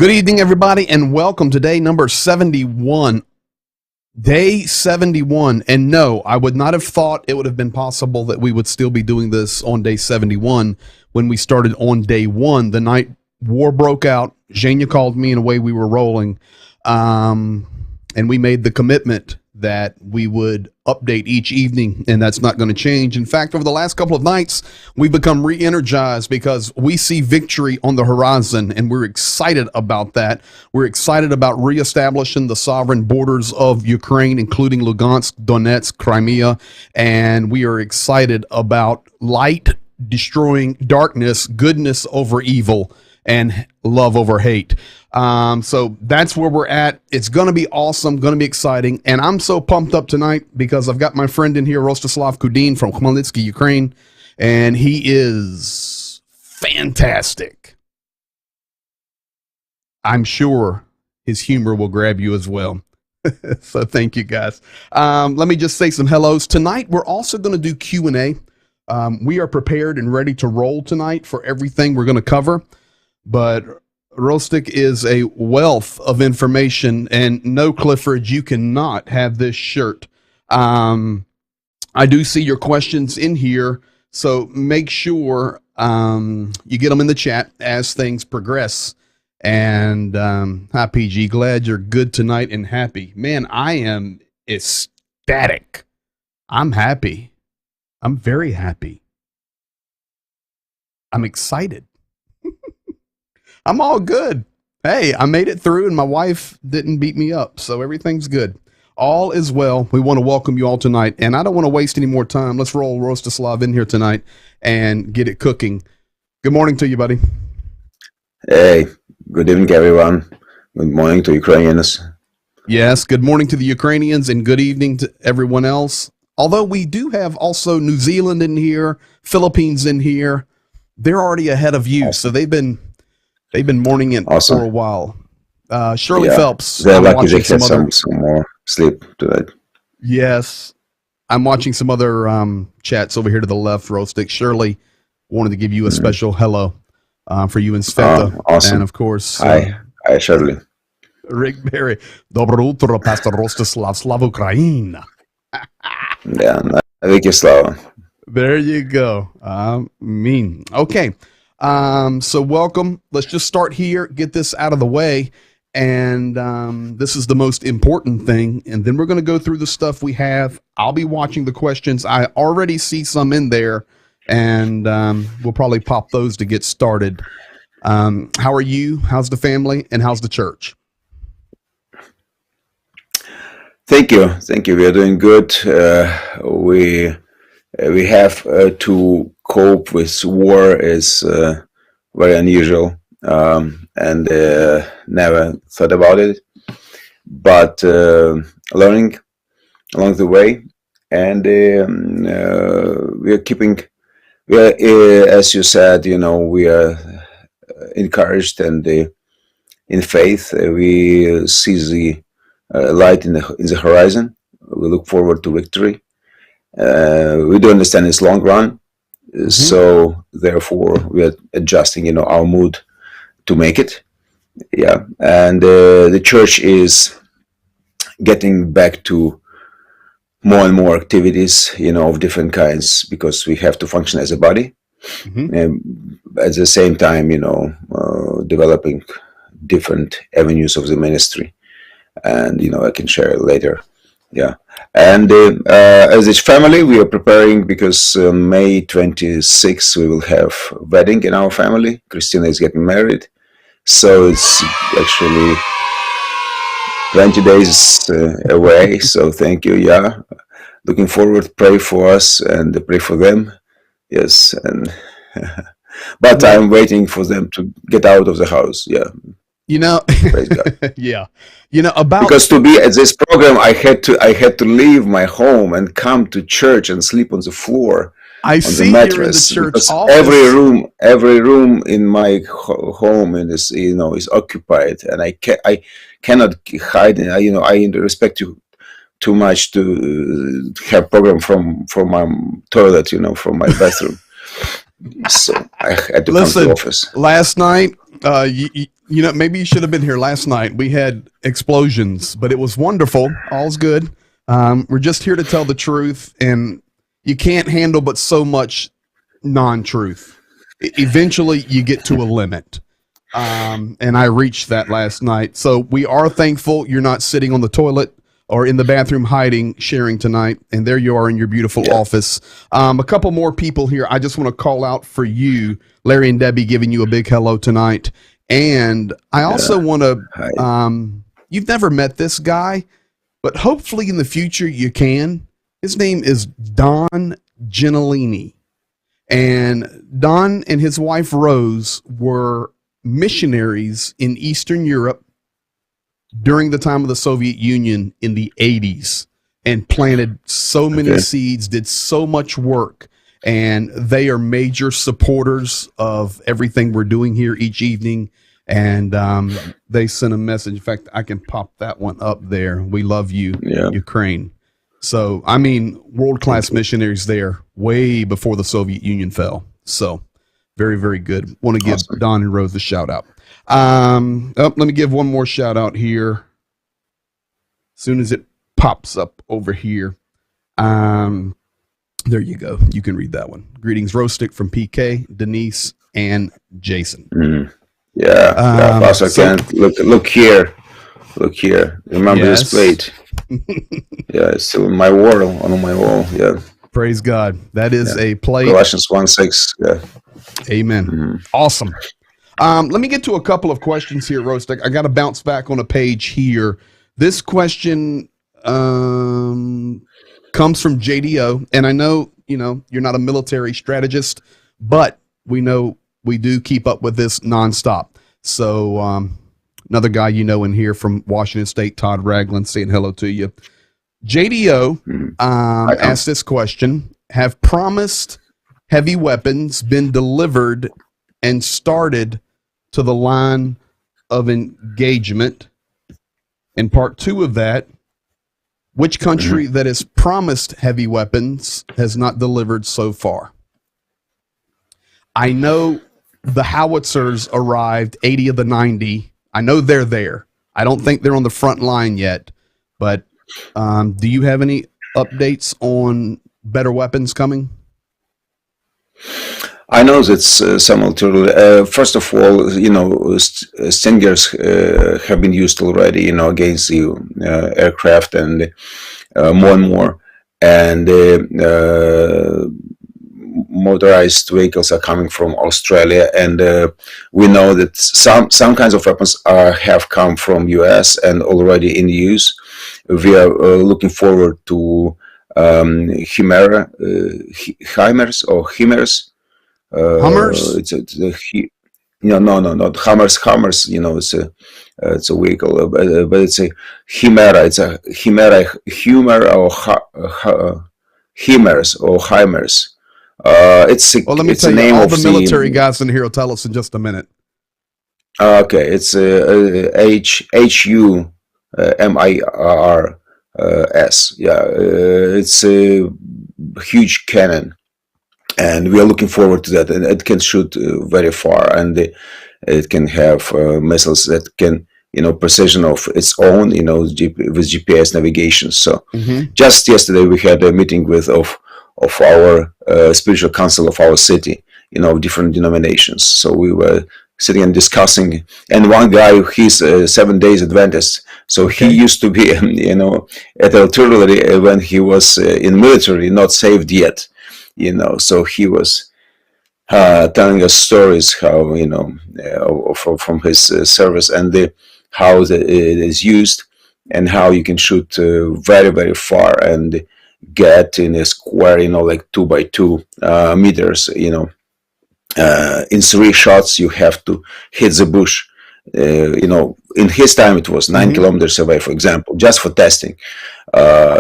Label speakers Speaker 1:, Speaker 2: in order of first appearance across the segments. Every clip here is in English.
Speaker 1: Good evening, everybody, and welcome to day number 71. Day 71. And no, I would not have thought it would have been possible that we would still be doing this on day 71 when we started on day one. The night war broke out. Zhenya called me, and away we were rolling. And we made the commitment that we would update each evening, and that's not going to change. In fact, over the last couple of nights, we've become re-energized because we see victory on the horizon, and we're excited about that. We're excited about reestablishing the sovereign borders of Ukraine, including Lugansk, Donetsk, Crimea, and we are excited about light destroying darkness, goodness over evil, and love over hate. So that's where we're at. It's going to be awesome, going to be exciting. And I'm so pumped up tonight because I've got my friend in here, Rostyslav Kudin from Khmelnytsky, Ukraine, and he is fantastic. I'm sure his humor will grab you as well. So thank you, guys. Let me just say some hellos. Tonight, we're also going to do Q&A. We are prepared and ready to roll tonight for everything we're going to cover. But Rostik is a wealth of information, and no, Clifford, you cannot have this shirt. I do see your questions in here, so make sure you get them in the chat as things progress. And hi, PG, glad you're good tonight and happy. Man, I am ecstatic. I'm happy. I'm very happy. I'm excited. I'm all good. Hey, I made it through and my wife didn't beat me up, so everything's good. All is well. We want to welcome you all tonight, and I don't want to waste any more time. Let's roll Rostislav in here tonight and get it cooking. Good morning to you, buddy.
Speaker 2: Hey, good evening, everyone. Good morning to Ukrainians.
Speaker 1: Yes, good morning to the Ukrainians and good evening to everyone else. Although we do have also New Zealand in here, Philippines in here. They're already ahead of you, so they've been mourning it for a while. Shirley Phelps.
Speaker 2: They're lucky they had some more sleep tonight.
Speaker 1: Yes. I'm watching some other chats over here to the left, Rostik. Shirley wanted to give you a special hello for you and Sveta.
Speaker 2: Awesome.
Speaker 1: And of course,
Speaker 2: hi, Shirley.
Speaker 1: Rick Berry. Dobro utro, Pastor Rostislav. Slava Ukraina.
Speaker 2: Yeah, Vicky Slava.
Speaker 1: There you go. Mean. Okay. So welcome. Let's just start here, get this out of the way. And this is the most important thing. And then we're going to go through the stuff we have. I'll be watching the questions. I already see some in there, and we'll probably pop those to get started. How are you? How's the family? And how's the church?
Speaker 2: Thank you. Thank you. We are doing good. We have to cope with war is very unusual, and never thought about it, but learning along the way, and we are, as you said, we are encouraged, and in faith we see the light in the horizon. We look forward to victory. We do understand it's long run, so therefore we are adjusting, our mood to make it. Yeah, and the church is getting back to more and more activities, of different kinds, because we have to function as a body. And at the same time, developing different avenues of the ministry, and I can share it later. Yeah, and as a family, we are preparing because May 26th we will have a wedding in our family. Christina is getting married, so it's actually 20 days away. So thank you. Yeah, looking forward. Pray for us and pray for them. Yes, and but I'm waiting for them to get out of the house. Yeah. Praise God.
Speaker 1: Yeah. About
Speaker 2: because to be at this program, I had to leave my home and come to church and sleep on the floor.
Speaker 1: I
Speaker 2: on
Speaker 1: see
Speaker 2: the mattress,
Speaker 1: you're in the church office.
Speaker 2: Every room in my home is occupied, and I cannot hide. I respect you too much to have program from my toilet, from my bathroom. So I had to come to the office.
Speaker 1: Last night, maybe you should have been here last night. We had explosions, but it was wonderful. All's good. We're just here to tell the truth, and you can't handle but so much non-truth. Eventually, you get to a limit. And I reached that last night. So we are thankful you're not sitting on the toilet or in the bathroom hiding, sharing tonight. And there you are in your beautiful office. A couple more people here. I just want to call out for you, Larry and Debbie, giving you a big hello tonight. And I also want to, you've never met this guy, but hopefully in the future you can. His name is Don Gentilini. And Don and his wife Rose were missionaries in Eastern Europe during the time of the Soviet Union in the 80s and planted so many seeds, did so much work. And they are major supporters of everything we're doing here each evening. And they sent a message. In fact, I can pop that one up there. We love you, Ukraine. So, I mean, world-class missionaries there way before the Soviet Union fell. So, very, very good. Want to give Don and Rose a shout-out. Let me give one more shout-out here. As soon as it pops up over here. There you go. You can read that one. Greetings, Rostick from PK, Denise, and Jason.
Speaker 2: Yeah, Pastor Kent, look here. Look here. Remember this plate? Yeah, it's still in my wall, on my wall. Yeah.
Speaker 1: Praise God. That is a plate.
Speaker 2: Colossians 1:6. Yeah.
Speaker 1: Amen. Awesome. Let me get to a couple of questions here, Rostick. I got to bounce back on a page here. This question comes from JDO, and I know, you're not a military strategist, but we know we do keep up with this nonstop. So another guy in here from Washington State, Todd Ragland, saying hello to you. JDO asked this question: have promised heavy weapons been delivered and started to the line of engagement? And part two of that, which country that has promised heavy weapons has not delivered so far? I know the howitzers arrived, 80 of the 90. I know they're there. I don't think they're on the front line yet, but do you have any updates on better weapons coming?
Speaker 2: I know that some alternative. First of all, Stingers have been used already, against the aircraft and more, and motorized vehicles are coming from Australia, and we know that some kinds of weapons have come from US and already in use. We are looking forward to HIMARS or HIMARS.
Speaker 1: Hummers?
Speaker 2: Not Hummers. It's a vehicle, but it's a Chimera. It's a Chimera, Humor or HIMARS or HIMARS.
Speaker 1: Well, let me tell you, all the military guys in here will tell us in just a minute.
Speaker 2: Okay, it's HUMIRS. Yeah, it's a huge cannon, and we are looking forward to that. And it can shoot very far, and it can have missiles that can, precision of its own, with GPS navigation. So, just yesterday we had a meeting of our spiritual council of our city, different denominations. So we were sitting and discussing, and one guy, he's 7 days Adventist. So he used to be, at artillery when he was in military, not saved yet, so he was telling us stories how, from his service and how it is used and how you can shoot very, very far and get in a square, like 2 by 2 meters, in 3 shots you have to hit the bush. In his time it was 9 kilometers away, for example, just for testing.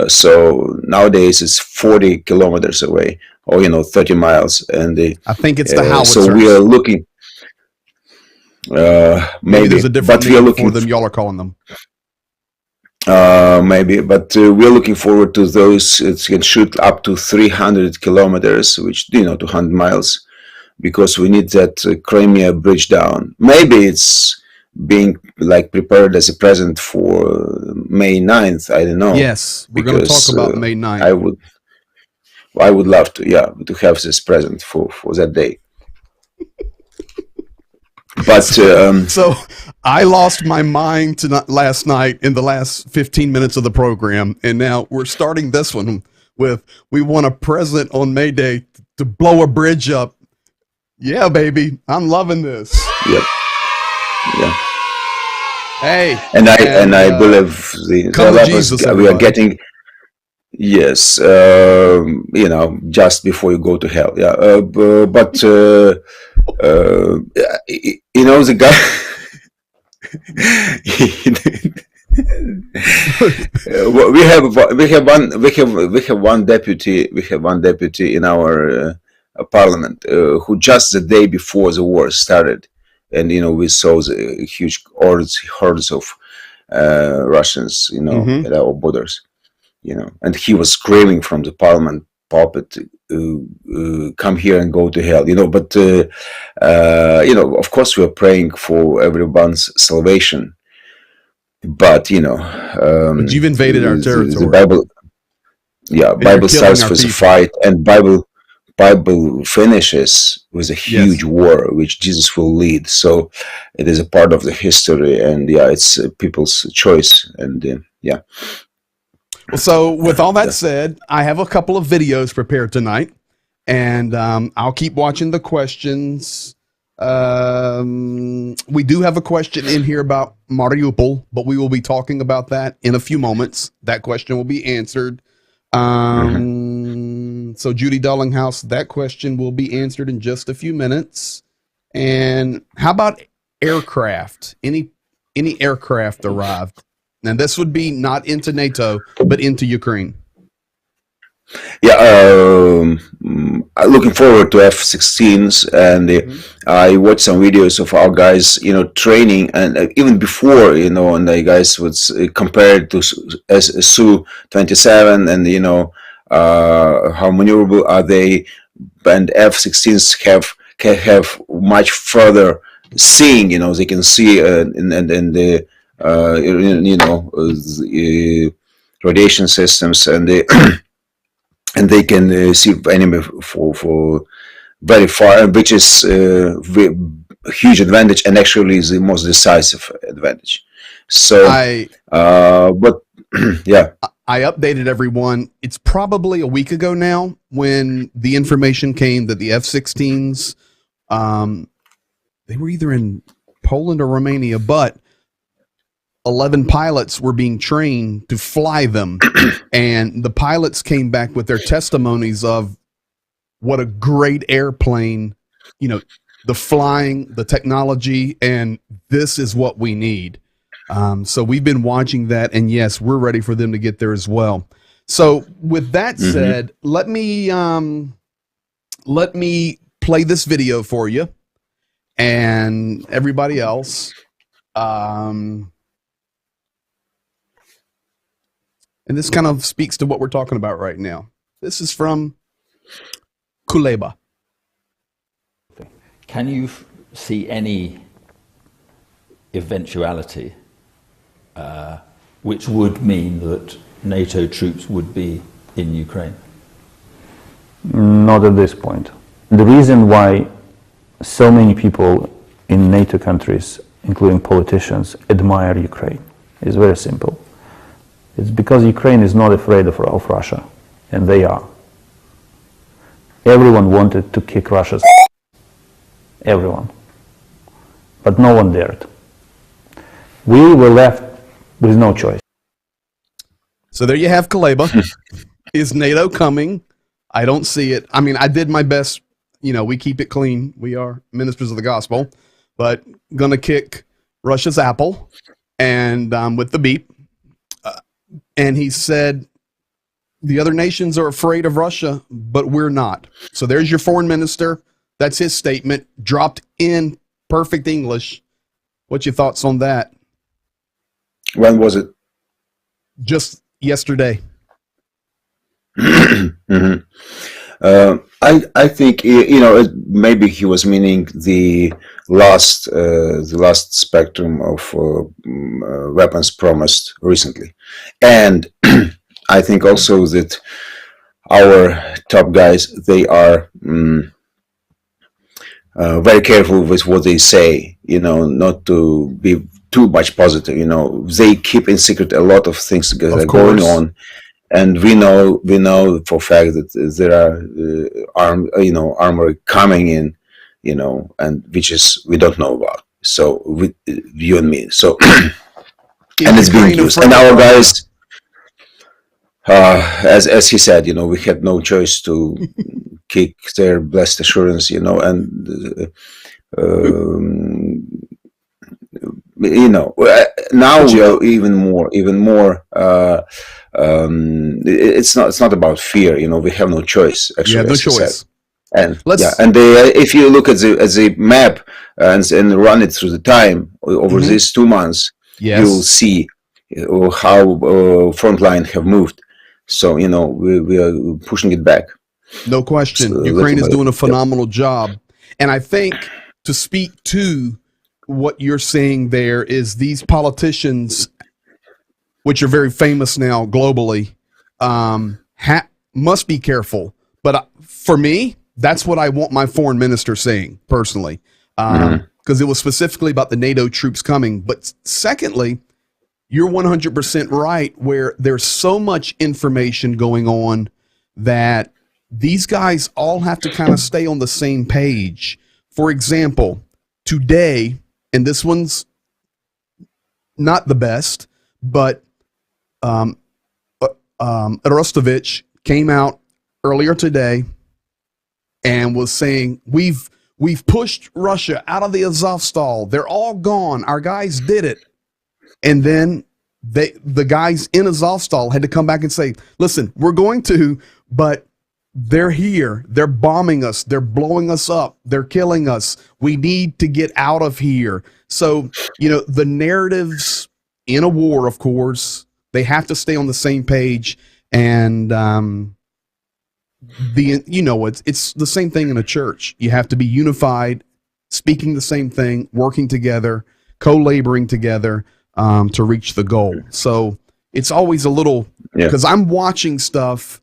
Speaker 2: So nowadays it's 40 kilometers away, or 30 miles, and
Speaker 1: I think it's the howitzers.
Speaker 2: So we are looking. Maybe
Speaker 1: there's a different name for them. Y'all are calling them.
Speaker 2: Maybe, but we're looking forward to those. It can shoot up to 300 kilometers, which 200 miles, because we need that Crimea bridge down. Maybe it's being like prepared as a present for May 9th. I don't know.
Speaker 1: Yes, we're going to talk about May 9th.
Speaker 2: I would love to, to have this present for that day. But
Speaker 1: so I lost my mind last night in the last 15 minutes of the program, and now we're starting this one with we want a present on May Day to blow a bridge up. Yeah, baby, I'm loving this.
Speaker 2: Yep. Yeah.
Speaker 1: Hey,
Speaker 2: and I believe we are getting. Yes, just before you go to hell. Yeah, but the guy. we have one deputy in our parliament who just the day before the war started, and we saw the huge hordes of Russians, at our borders. And he was screaming from the parliament pulpit, come here and go to hell, but of course we are praying for everyone's salvation, but
Speaker 1: but you've invaded our territory.
Speaker 2: The Bible starts with a fight, and Bible finishes with a huge war which Jesus will lead. So it is a part of the history, and it's people's choice, and
Speaker 1: So with all that said, I have a couple of videos prepared tonight, and I'll keep watching the questions. We do have a question in here about Mariupol, but we will be talking about that in a few moments. That question will be answered. So Judy Dullinghouse, that question will be answered in just a few minutes. And how about aircraft? Any aircraft arrived? And this would be not into NATO, but into Ukraine.
Speaker 2: Looking forward to F-16s, and I watched some videos of our guys, training, and even before, and the guys would compare it to Su-27, and how maneuverable are they, and F-16s have much further seeing, they can see and the radiation systems, and they can see enemy for very far, which is a huge advantage, and actually is the most decisive advantage. So, I
Speaker 1: updated everyone. It's probably a week ago now when the information came that the F-16s, they were either in Poland or Romania, but 11 pilots were being trained to fly them, and the pilots came back with their testimonies of what a great airplane, the flying, the technology, and this is what we need. So we've been watching that, and yes, we're ready for them to get there as well. So with that said, let me play this video for you and everybody else. And this kind of speaks to what we're talking about right now. This is from Kuleba.
Speaker 3: Can you see any eventuality which would mean that NATO troops would be in Ukraine?
Speaker 4: Not at this point. The reason why so many people in NATO countries, including politicians, admire Ukraine is very simple. It's because Ukraine is not afraid of Russia, and they are. Everyone wanted to kick Russia's ass. Everyone. But no one dared. We were left with no choice.
Speaker 1: So there you have Kuleba. Is NATO coming? I don't see it. I mean, I did my best. We keep it clean. We are ministers of the gospel, but gonna kick Russia's apple, and with the beep. And he said, the other nations are afraid of Russia, but we're not. So there's your foreign minister. That's his statement, dropped in perfect English. What's your thoughts on that?
Speaker 2: When was it?
Speaker 1: Just yesterday.
Speaker 2: I think maybe he was meaning the last spectrum of weapons promised recently. And I think also that our top guys, they are very careful with what they say, not to be too much positive. They keep in secret a lot of things that are going on, and we know for a fact that there are armory coming in, and which we don't know about. So with you and me, so and it's being used, and our guys. As he said, we had no choice to kick their blessed assurance, and now we are even more. It's not about fear, we have no choice. Actually,
Speaker 1: yeah, no choice.
Speaker 2: And if you look at the map and run it through the time over these 2 months, you'll see how frontline have moved. So, we are pushing it back.
Speaker 1: No question. So Ukraine is doing a phenomenal job. And I think to speak to what you're saying there is these politicians, which are very famous now globally, must be careful. But for me, that's what I want my foreign minister saying personally, because it was specifically about the NATO troops coming. But secondly, you're 100% right, where there's so much information going on that these guys all have to kind of stay on the same page. For example, today, and this one's not the best, but Rostovich came out earlier today and was saying, we've pushed Russia out of the Azovstal. They're all gone. Our guys did it. And then the guys in Azovstal had to come back and say, listen, we're going to, but they're here. They're bombing us. They're blowing us up. They're killing us. We need to get out of here. So, the narratives in a war, of course, they have to stay on the same page. And it's the same thing in a church. You have to be unified, speaking the same thing, working together, co-laboring together to reach the goal. So it's always a little, because I'm watching stuff,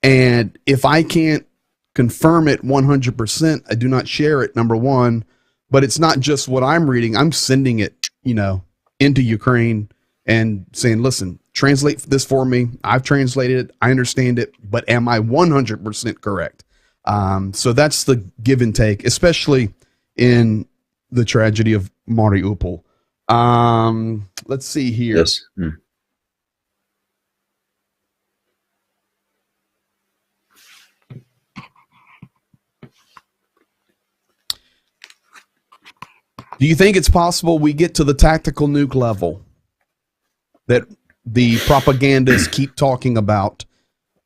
Speaker 1: and if I can't confirm it 100%, I do not share it, number one. But it's not just what I'm reading. I'm sending it, into Ukraine and saying, listen, translate this for me. I've translated it. I understand it. But am I 100% correct? So that's the give and take, especially in the tragedy of Mariupol. Let's see here.
Speaker 2: Yes.
Speaker 1: Do you think it's possible we get to the tactical nuke level that the propagandists keep talking about?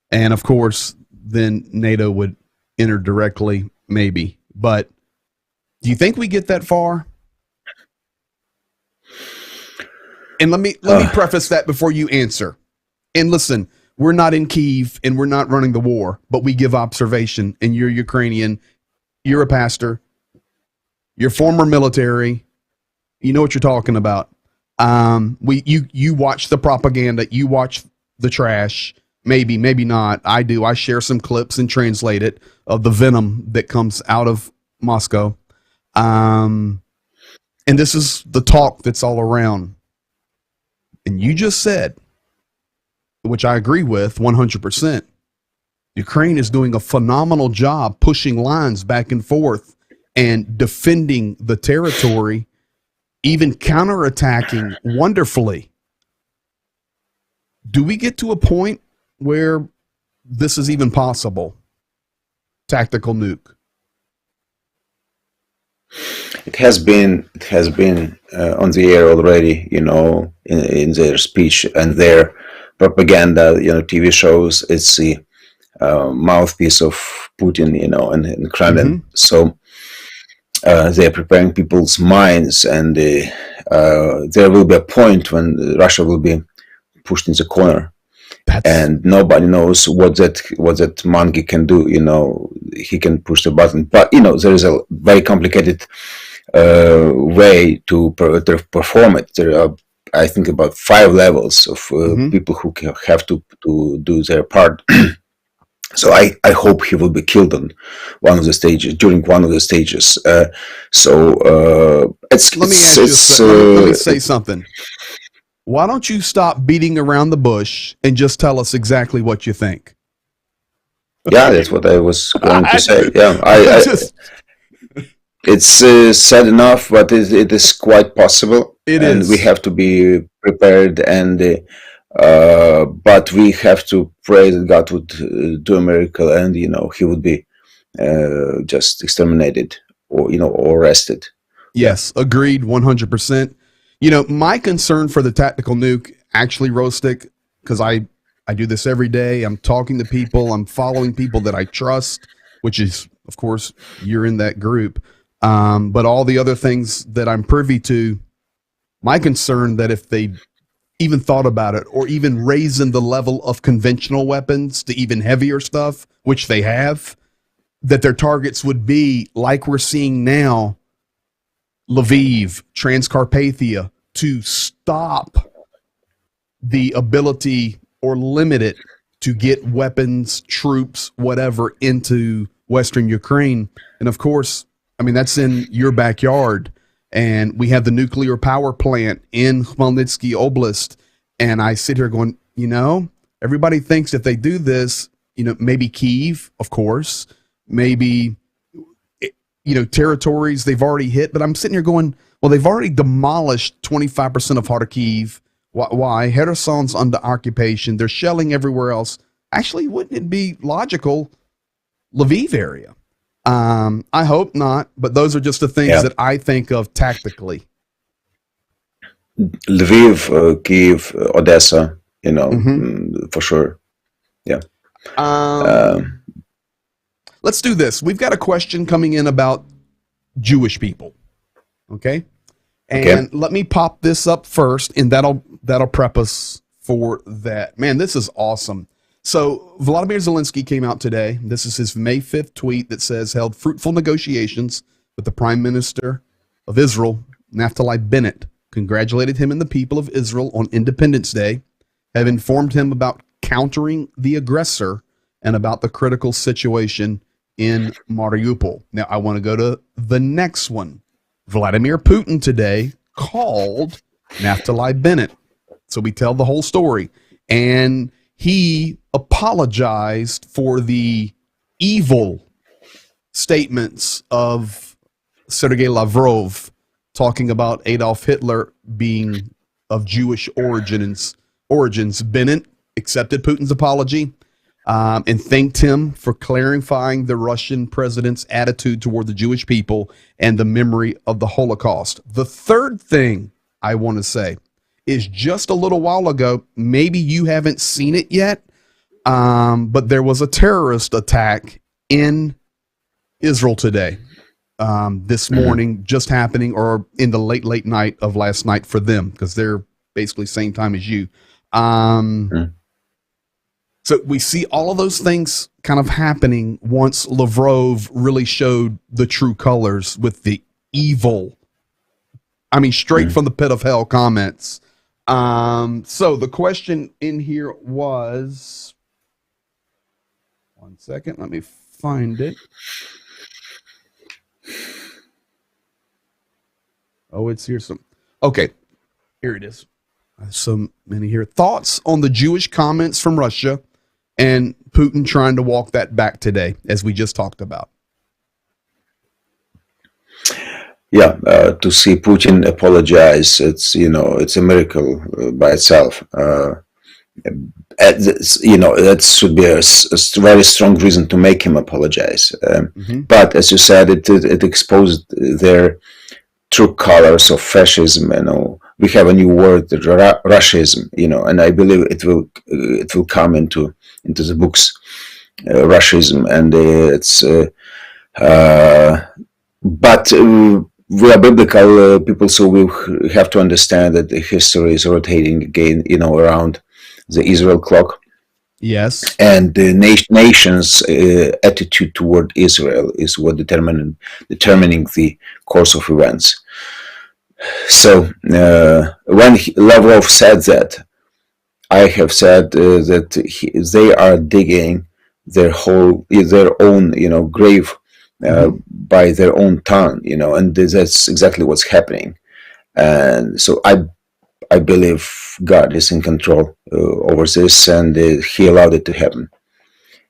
Speaker 1: And of course, then NATO would enter directly, maybe. But do you think we get that far? And let me preface that before you answer. And listen, we're not in Kyiv and we're not running the war, but we give observation. And you're Ukrainian, you're a pastor, you're former military, you know what you're talking about. You watch the propaganda, you watch the trash. Maybe not. I do. I share some clips and translate it of the venom that comes out of Moscow. And this is the talk that's all around. And you just said, which I agree with 100%, Ukraine is doing a phenomenal job pushing lines back and forth and defending the territory, even counterattacking wonderfully. Do we get to a point where this is even possible? Tactical nuke.
Speaker 2: It has been on the air already, in their speech and their propaganda, TV shows. It's the mouthpiece of Putin, and Kremlin. Mm-hmm. So they're preparing people's minds, and there will be a point when Russia will be pushed in the corner. And nobody knows what that monkey can do. He can push the button, but there is a very complicated way to perform it. There are, I think, about 5 levels of people who have to do their part. So I hope he will be killed on one of the stages, during one of the stages. Let
Speaker 1: me say something. Why don't you stop beating around the bush and just tell us exactly what you think?
Speaker 2: Yeah, that's what I was going to say. Yeah, it's sad enough, but it is quite possible. And we have to be prepared, and but we have to pray that God would do a miracle, and he would be just exterminated, or arrested.
Speaker 1: Yes, agreed, 100%. My concern for the tactical nuke, actually, Rostik, because I do this every day. I'm talking to people. I'm following people that I trust, which is, of course, you're in that group. But all the other things that I'm privy to, my concern that if they even thought about it, or even raising the level of conventional weapons to even heavier stuff, which they have, that their targets would be, like we're seeing now, Lviv, Transcarpathia, to stop the ability or limit it to get weapons, troops, whatever, into Western Ukraine. And of course, I mean, that's in your backyard. And we have the nuclear power plant in Khmelnytsky Oblast. And I sit here going, everybody thinks if they do this, maybe Kyiv, of course, maybe, territories they've already hit. But I'm sitting here going, well, they've already demolished 25% of Kharkiv. Why? Kherson's under occupation. They're shelling everywhere else. Actually, wouldn't it be logical, Lviv area? I hope not, but those are just the things that I think of tactically.
Speaker 2: Lviv, Kyiv, Odessa, for sure. Yeah.
Speaker 1: Let's do this. We've got a question coming in about Jewish people. Okay. And let me pop this up first, and that'll prep us for that. Man, this is awesome. So Vladimir Zelensky came out today. This is his May 5th tweet that says, held fruitful negotiations with the Prime Minister of Israel, Naftali Bennett, congratulated him and the people of Israel on Independence Day, have informed him about countering the aggressor and about the critical situation in Mariupol. Now, I want to go to the next one. Vladimir Putin today called Naftali Bennett. So we tell the whole story. And he apologized for the evil statements of Sergei Lavrov talking about Adolf Hitler being of Jewish origins. Bennett accepted Putin's apology and thanked him for clarifying the Russian president's attitude toward the Jewish people and the memory of the Holocaust. The third thing I want to say is just a little while ago, maybe you haven't seen it yet, but there was a terrorist attack in Israel today, this morning, just happening, or in the late night of last night for them, because they're basically same time as you. So we see all of those things kind of happening once Lavrov really showed the true colors with the evil, I mean, straight from the pit of hell comments. So the question in here was, one second, let me find it. Oh, it's here. Okay, here it is. So many here. Thoughts on the Jewish comments from Russia and Putin trying to walk that back today, as we just talked about.
Speaker 2: Yeah, to see Putin apologize, it's a miracle by itself. That should be a very strong reason to make him apologize. But as you said, it exposed their true colors of fascism. We have a new word, Russism. And I believe it will come into the books, Russism, and it's. But we are biblical people, so we have to understand that the history is rotating again, around the Israel clock.
Speaker 1: Yes.
Speaker 2: and the nation's attitude toward Israel is what determining the course of events. So when Lavrov said that, I have said that they are digging their own grave by their own tongue, and that's exactly what's happening. And so I believe God is in control over this, and He allowed it to happen.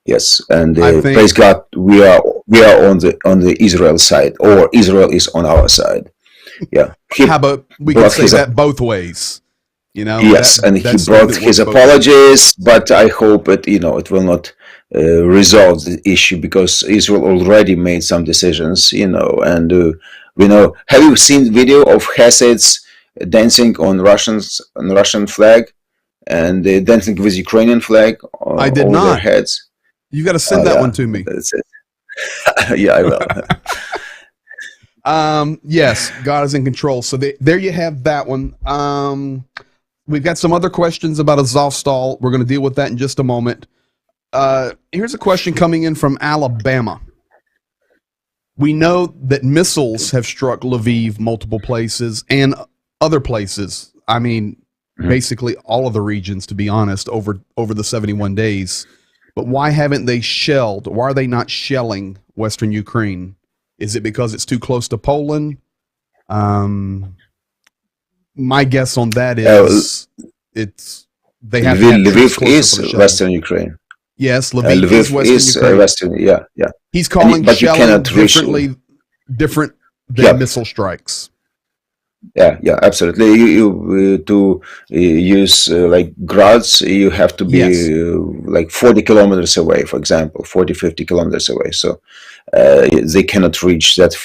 Speaker 2: Yes, and praise God, we are on the Israel side, or Israel is on our side. Yeah.
Speaker 1: How about we can say that both ways?
Speaker 2: Yes, and he brought his apologies, but I hope it will not resolve the issue, because Israel already made some decisions, and we know. Have you seen video of Hasids dancing on Russian flag, and dancing with Ukrainian flag
Speaker 1: I did
Speaker 2: over
Speaker 1: not.
Speaker 2: their heads?
Speaker 1: You got to send that one to me.
Speaker 2: That's it. Yeah, I will.
Speaker 1: Yes, God is in control. So there you have that one. We've got some other questions about Azovstal. We're going to deal with that in just a moment. Here's a question coming in from Alabama. We know that missiles have struck Lviv multiple places and other places. I mean, basically all of the regions, to be honest, over the 71 days. But why haven't they shelled? Why are they not shelling Western Ukraine? Is it because it's too close to Poland? My guess on that is they have
Speaker 2: Lviv is Western Ukraine.
Speaker 1: Yes, Lviv is Western Ukraine.
Speaker 2: Western, yeah.
Speaker 1: He's calling shelling different than missile strikes.
Speaker 2: Yeah, absolutely. You to use like Grads, you have to be like 40 kilometers away, for example, 40, 50 kilometers away. So they cannot reach that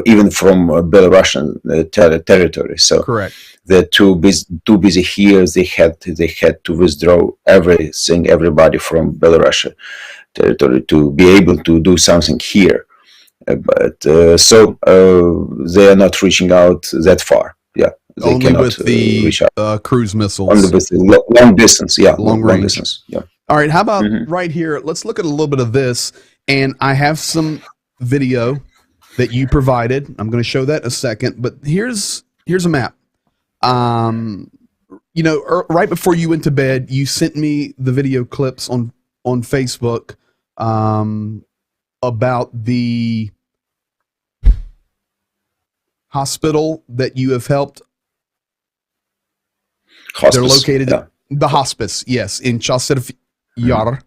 Speaker 2: even from Belarusian territory. So
Speaker 1: correct.
Speaker 2: They're too busy here. They had to withdraw everybody from Belarus territory to be able to do something here. But so they are not reaching out that far. Yeah, they
Speaker 1: only
Speaker 2: cannot
Speaker 1: with the
Speaker 2: reach out.
Speaker 1: Cruise missiles.
Speaker 2: Only with the long distance. Yeah,
Speaker 1: long range.
Speaker 2: Distance. Yeah.
Speaker 1: All right. How about right here? Let's look at a little bit of this, and I have some video that you provided. I'm going to show that in a second. But here's a map. Right before you went to bed, you sent me the video clips on Facebook about the hospital that you have helped.
Speaker 2: Hospice,
Speaker 1: they're located the hospice, yes, in Chasev Yar,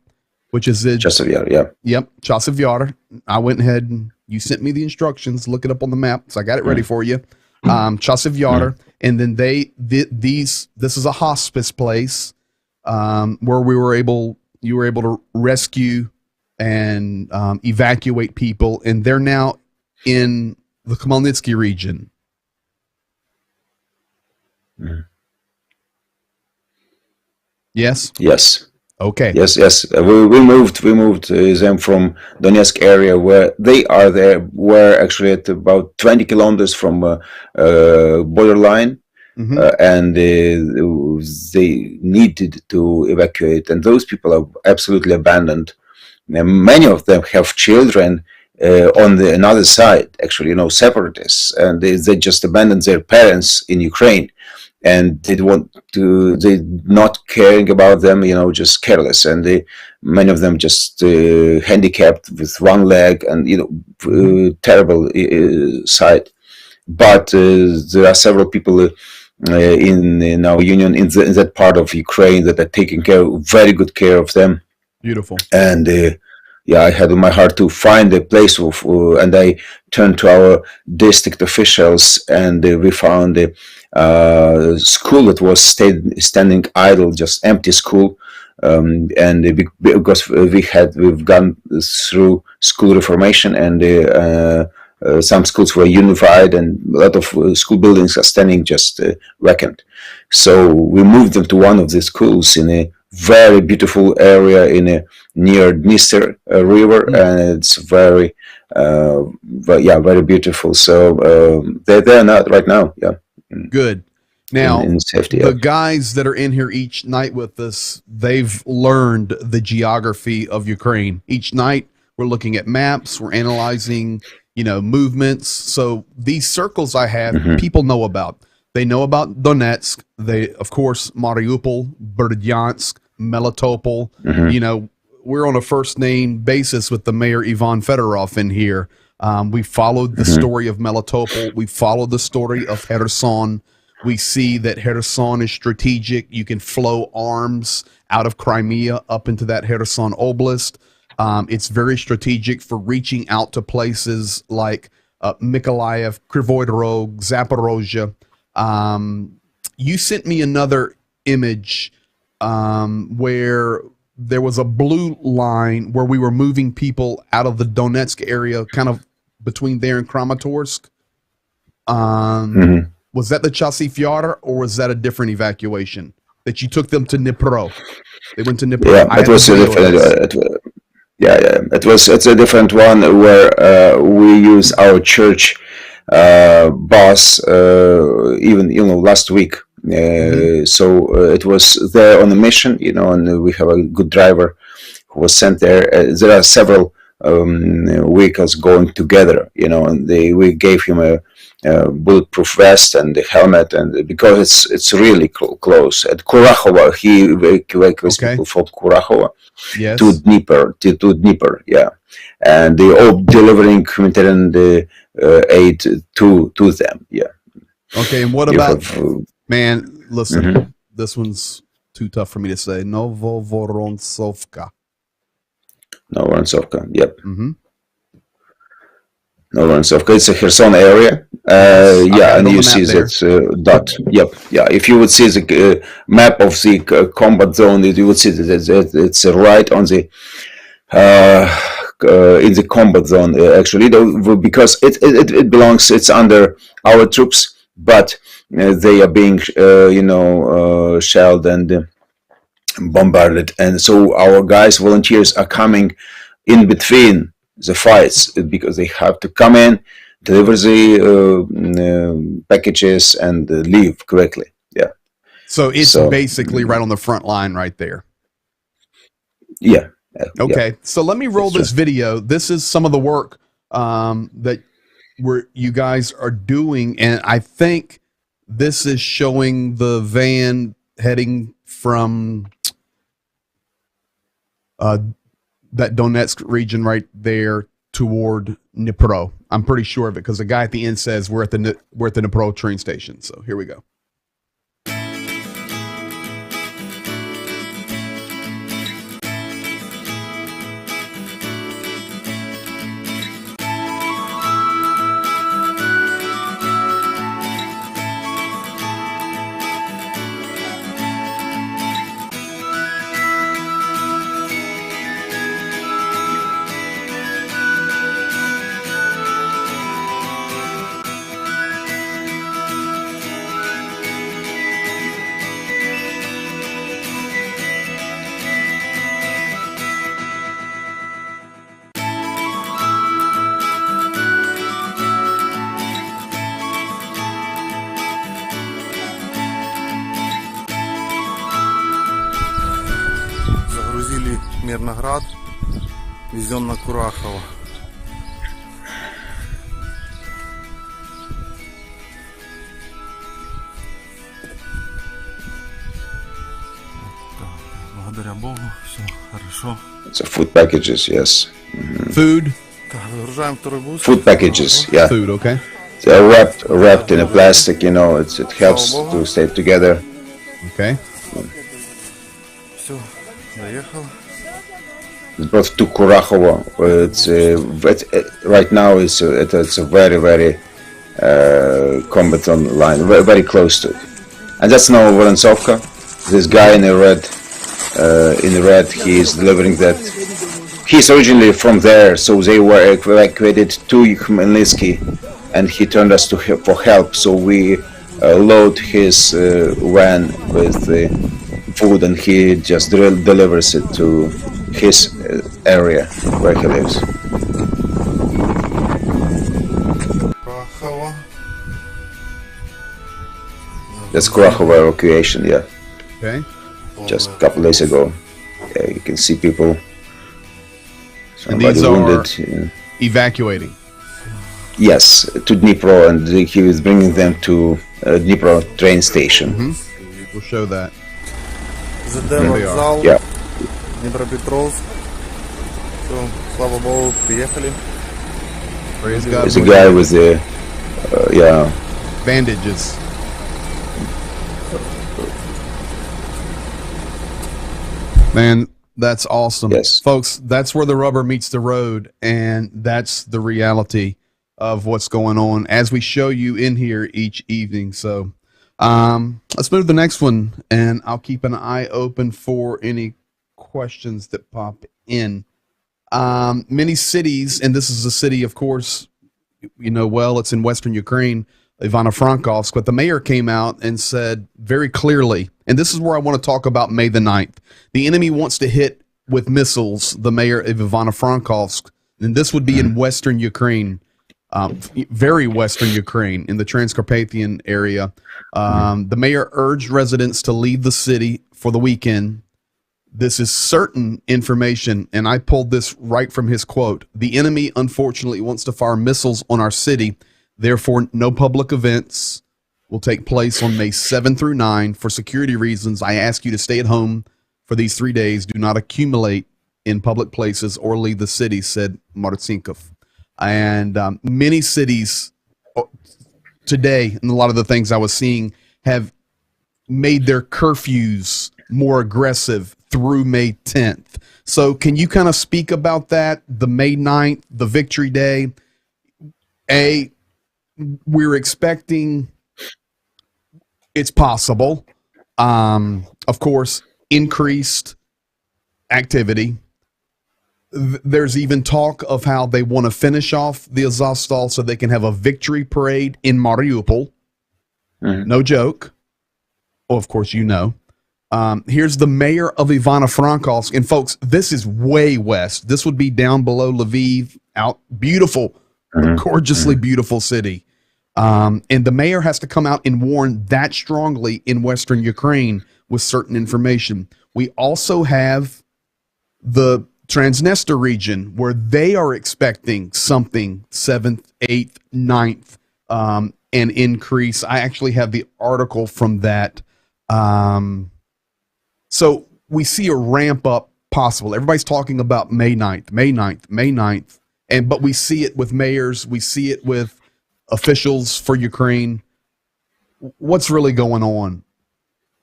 Speaker 1: which is
Speaker 2: Chasev Yar, yeah.
Speaker 1: Yep, Chasev Yar. I went ahead and you sent me the instructions. Look it up on the map, so I got it ready for you. Chasev Yar, and then this is a hospice place where you were able to rescue and evacuate people, and they're now in the Khmelnytsky region. Yes.
Speaker 2: Yes.
Speaker 1: Okay.
Speaker 2: Yes. We moved them from Donetsk area, where they are there. We're actually at about 20 kilometers from borderline, and they needed to evacuate, and those people are absolutely abandoned. Many of them have children on the another side, actually, separatists, and they just abandoned their parents in Ukraine, and they not caring about them, just careless, and many of them just handicapped with one leg, and terrible sight. But there are several people in our union in that part of Ukraine that are taking very good care of them.
Speaker 1: Beautiful.
Speaker 2: And I had in my heart to find a place and I turned to our district officials, and we found a school that was standing idle, just empty school. And because we've gone through school reformation, and some schools were unified, and a lot of school buildings are standing just vacant. So we moved them to one of the schools in a very beautiful area near Dniester River, and it's very beautiful. So they're there now, right now. Yeah.
Speaker 1: Good. Now,
Speaker 2: in safety.
Speaker 1: the guys that are in here each night with us, they've learned the geography of Ukraine. Each night, we're looking at maps, we're analyzing, movements. So these circles I have, people know about. They know about Donetsk. They, of course, Mariupol, Berdyansk, Melitopol. We're on a first name basis with the mayor Ivan Fedorov in here. We followed the story of Melitopol. We followed the story of Kherson. We see that Kherson is strategic. You can flow arms out of Crimea up into that Kherson Oblast. It's very strategic for reaching out to places like Mykolaiv, Kryvyi Rog, Zaporozhye. You sent me another image where there was a blue line where we were moving people out of the Donetsk area, kind of between there and Kramatorsk. Was that the Chasiv Yar, or was that a different evacuation that you took them to Dnipro? They went to Dnipro.
Speaker 2: Yeah, it was a different. It's a different one where we use our church bus even last week. So it was there on a mission, and we have a good driver who was sent there. There are several vehicles going together, and we gave him a bulletproof vest and the helmet, and because it's really close at Kurakhova, he evacuates people from Kurakhova to Dnieper, and they all delivering humanitarian aid to them,
Speaker 1: Okay, and what about man? Listen, this one's too tough for me to say. Novovorontsovka.
Speaker 2: Novovorontsovka, yep. Novovorontsovka, it's a Kherson area. And you see that dot. Yep, if you would see the map of the combat zone, you would see that it's right on the in the combat zone actually, because it belongs. It's under our troops, but they are being shelled and bombarded, and so our guys, volunteers, are coming in between the fights because they have to come in, deliver the packages, and leave correctly.
Speaker 1: So it's basically right on the front line right there. Okay, so let me roll this video. This is some of the work that you guys are doing, and I think this is showing the van heading from that Donetsk region right there toward Dnipro. I'm pretty sure of it because the guy at the end says we're at the Dnipro train station. So here we go.
Speaker 5: Мирноград, везем на Курахово. Благодаря Богу, все хорошо.
Speaker 2: It's a food packages, yes.
Speaker 1: Food.
Speaker 2: Food packages, yeah.
Speaker 1: Food, okay.
Speaker 2: They're wrapped in a plastic, it helps to stay together.
Speaker 1: Okay.
Speaker 5: Все, доехал.
Speaker 2: Brought to Kurakhova. It's right now. It's a very, very combat on line, very, very close to it. And that's Novovorontsovka. This guy in the red, he is delivering that. He's originally from there, so they were evacuated to Khmelnytsky, and he turned us for help. So we load his van with the food, and he just delivers it to his area where he lives. That's Kurakhova evacuation. Yeah,
Speaker 1: Okay.
Speaker 2: just a couple days ago. Yeah, you can see people.
Speaker 1: And
Speaker 2: Somebody
Speaker 1: these are
Speaker 2: wounded. Yeah.
Speaker 1: evacuating.
Speaker 2: Yes, to Dnipro, and he was bringing them to Dnipro train station.
Speaker 1: We'll show that.
Speaker 5: ЗД
Speaker 1: they
Speaker 5: вокзал,
Speaker 2: Yeah.
Speaker 5: Днепропетровск. Все, слава богу, приехали.
Speaker 1: Praise God.
Speaker 2: There's a guy with the yeah.
Speaker 1: Bandages. Man, that's awesome.
Speaker 2: Yes.
Speaker 1: Folks, that's where the rubber meets the road, and that's the reality of what's going on as we show you in here each evening. So let's move to the next one, and I'll keep an eye open for any questions that pop in. Many cities, and this is a city, of course, you know well, it's in western Ukraine, Ivano-Frankivsk, but the mayor came out and said very clearly, and this is where I want to talk about May the 9th. The enemy wants to hit with missiles the mayor of Ivano-Frankivsk, and this would be in western Ukraine, very western Ukraine, in the Transcarpathian area. The mayor urged residents to leave the city for the weekend. This is certain information, and I pulled this right from his quote. The enemy, unfortunately, wants to fire missiles on our city. Therefore, no public events will take place on May 7 through 9. For security reasons, I ask you to stay at home for these 3 days. Do not accumulate in public places or leave the city, said Martsinkov. And many cities today, and a lot of the things I was seeing, have made their curfews more aggressive through May 10th. So can you kind of speak about that, the May 9th, the Victory Day? We're expecting, it's possible, of course, increased activity. There's even talk of how they want to finish off the Azovstal so they can have a victory parade in Mariupol. No joke. Oh, of course, you know. Here's the mayor of Ivano-Frankivsk. And folks, this is way west. This would be down below Lviv, out beautiful, gorgeously beautiful city. And the mayor has to come out and warn that strongly in western Ukraine with certain information. We also have the Transnistria region where they are expecting something 7th, 8th, 9th, and increase. I actually have the article from that. So we see a ramp up possible. Everybody's talking about May 9th, May 9th, May 9th. But we see it with mayors. We see it with officials for Ukraine. What's really going on?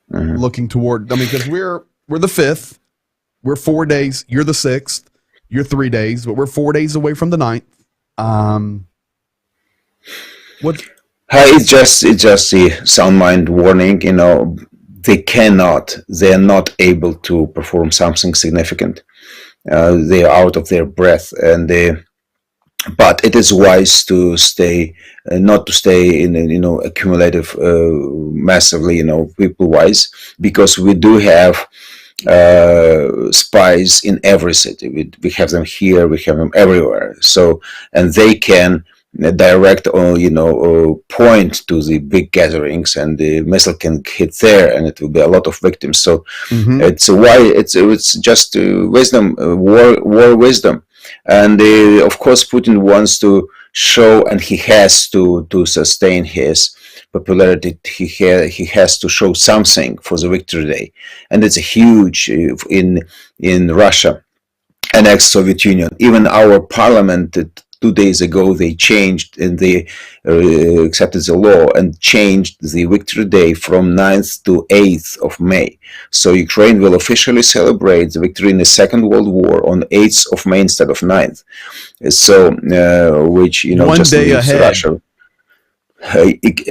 Speaker 1: Looking toward, I mean, because we're the 5th. We're 4 days. You're the 6th. You're 3 days, but we're 4 days away from the 9th.
Speaker 2: It's just a sound mind warning. You know, they're not able to perform something significant. They are out of their breath, but it is wise to stay, not to stay in, accumulative, massively, people wise, because we do have spies in every city. We have them here, we have them everywhere. So, and they can direct or point to the big gatherings, and the missile can hit there, and it will be a lot of victims. So it's why it's just wisdom, war wisdom, and of course Putin wants to show, and he has to sustain his popularity. He has to show something for the Victory Day, and it's huge in Russia and ex-Soviet Union. Even our parliament 2 days ago, they changed, and they accepted the law and changed the Victory Day from 9th to 8th of May. So Ukraine will officially celebrate the victory in the Second World War on 8th of May instead of 9th. So, which,
Speaker 1: one
Speaker 2: just
Speaker 1: day
Speaker 2: leaves
Speaker 1: ahead.
Speaker 2: Russia.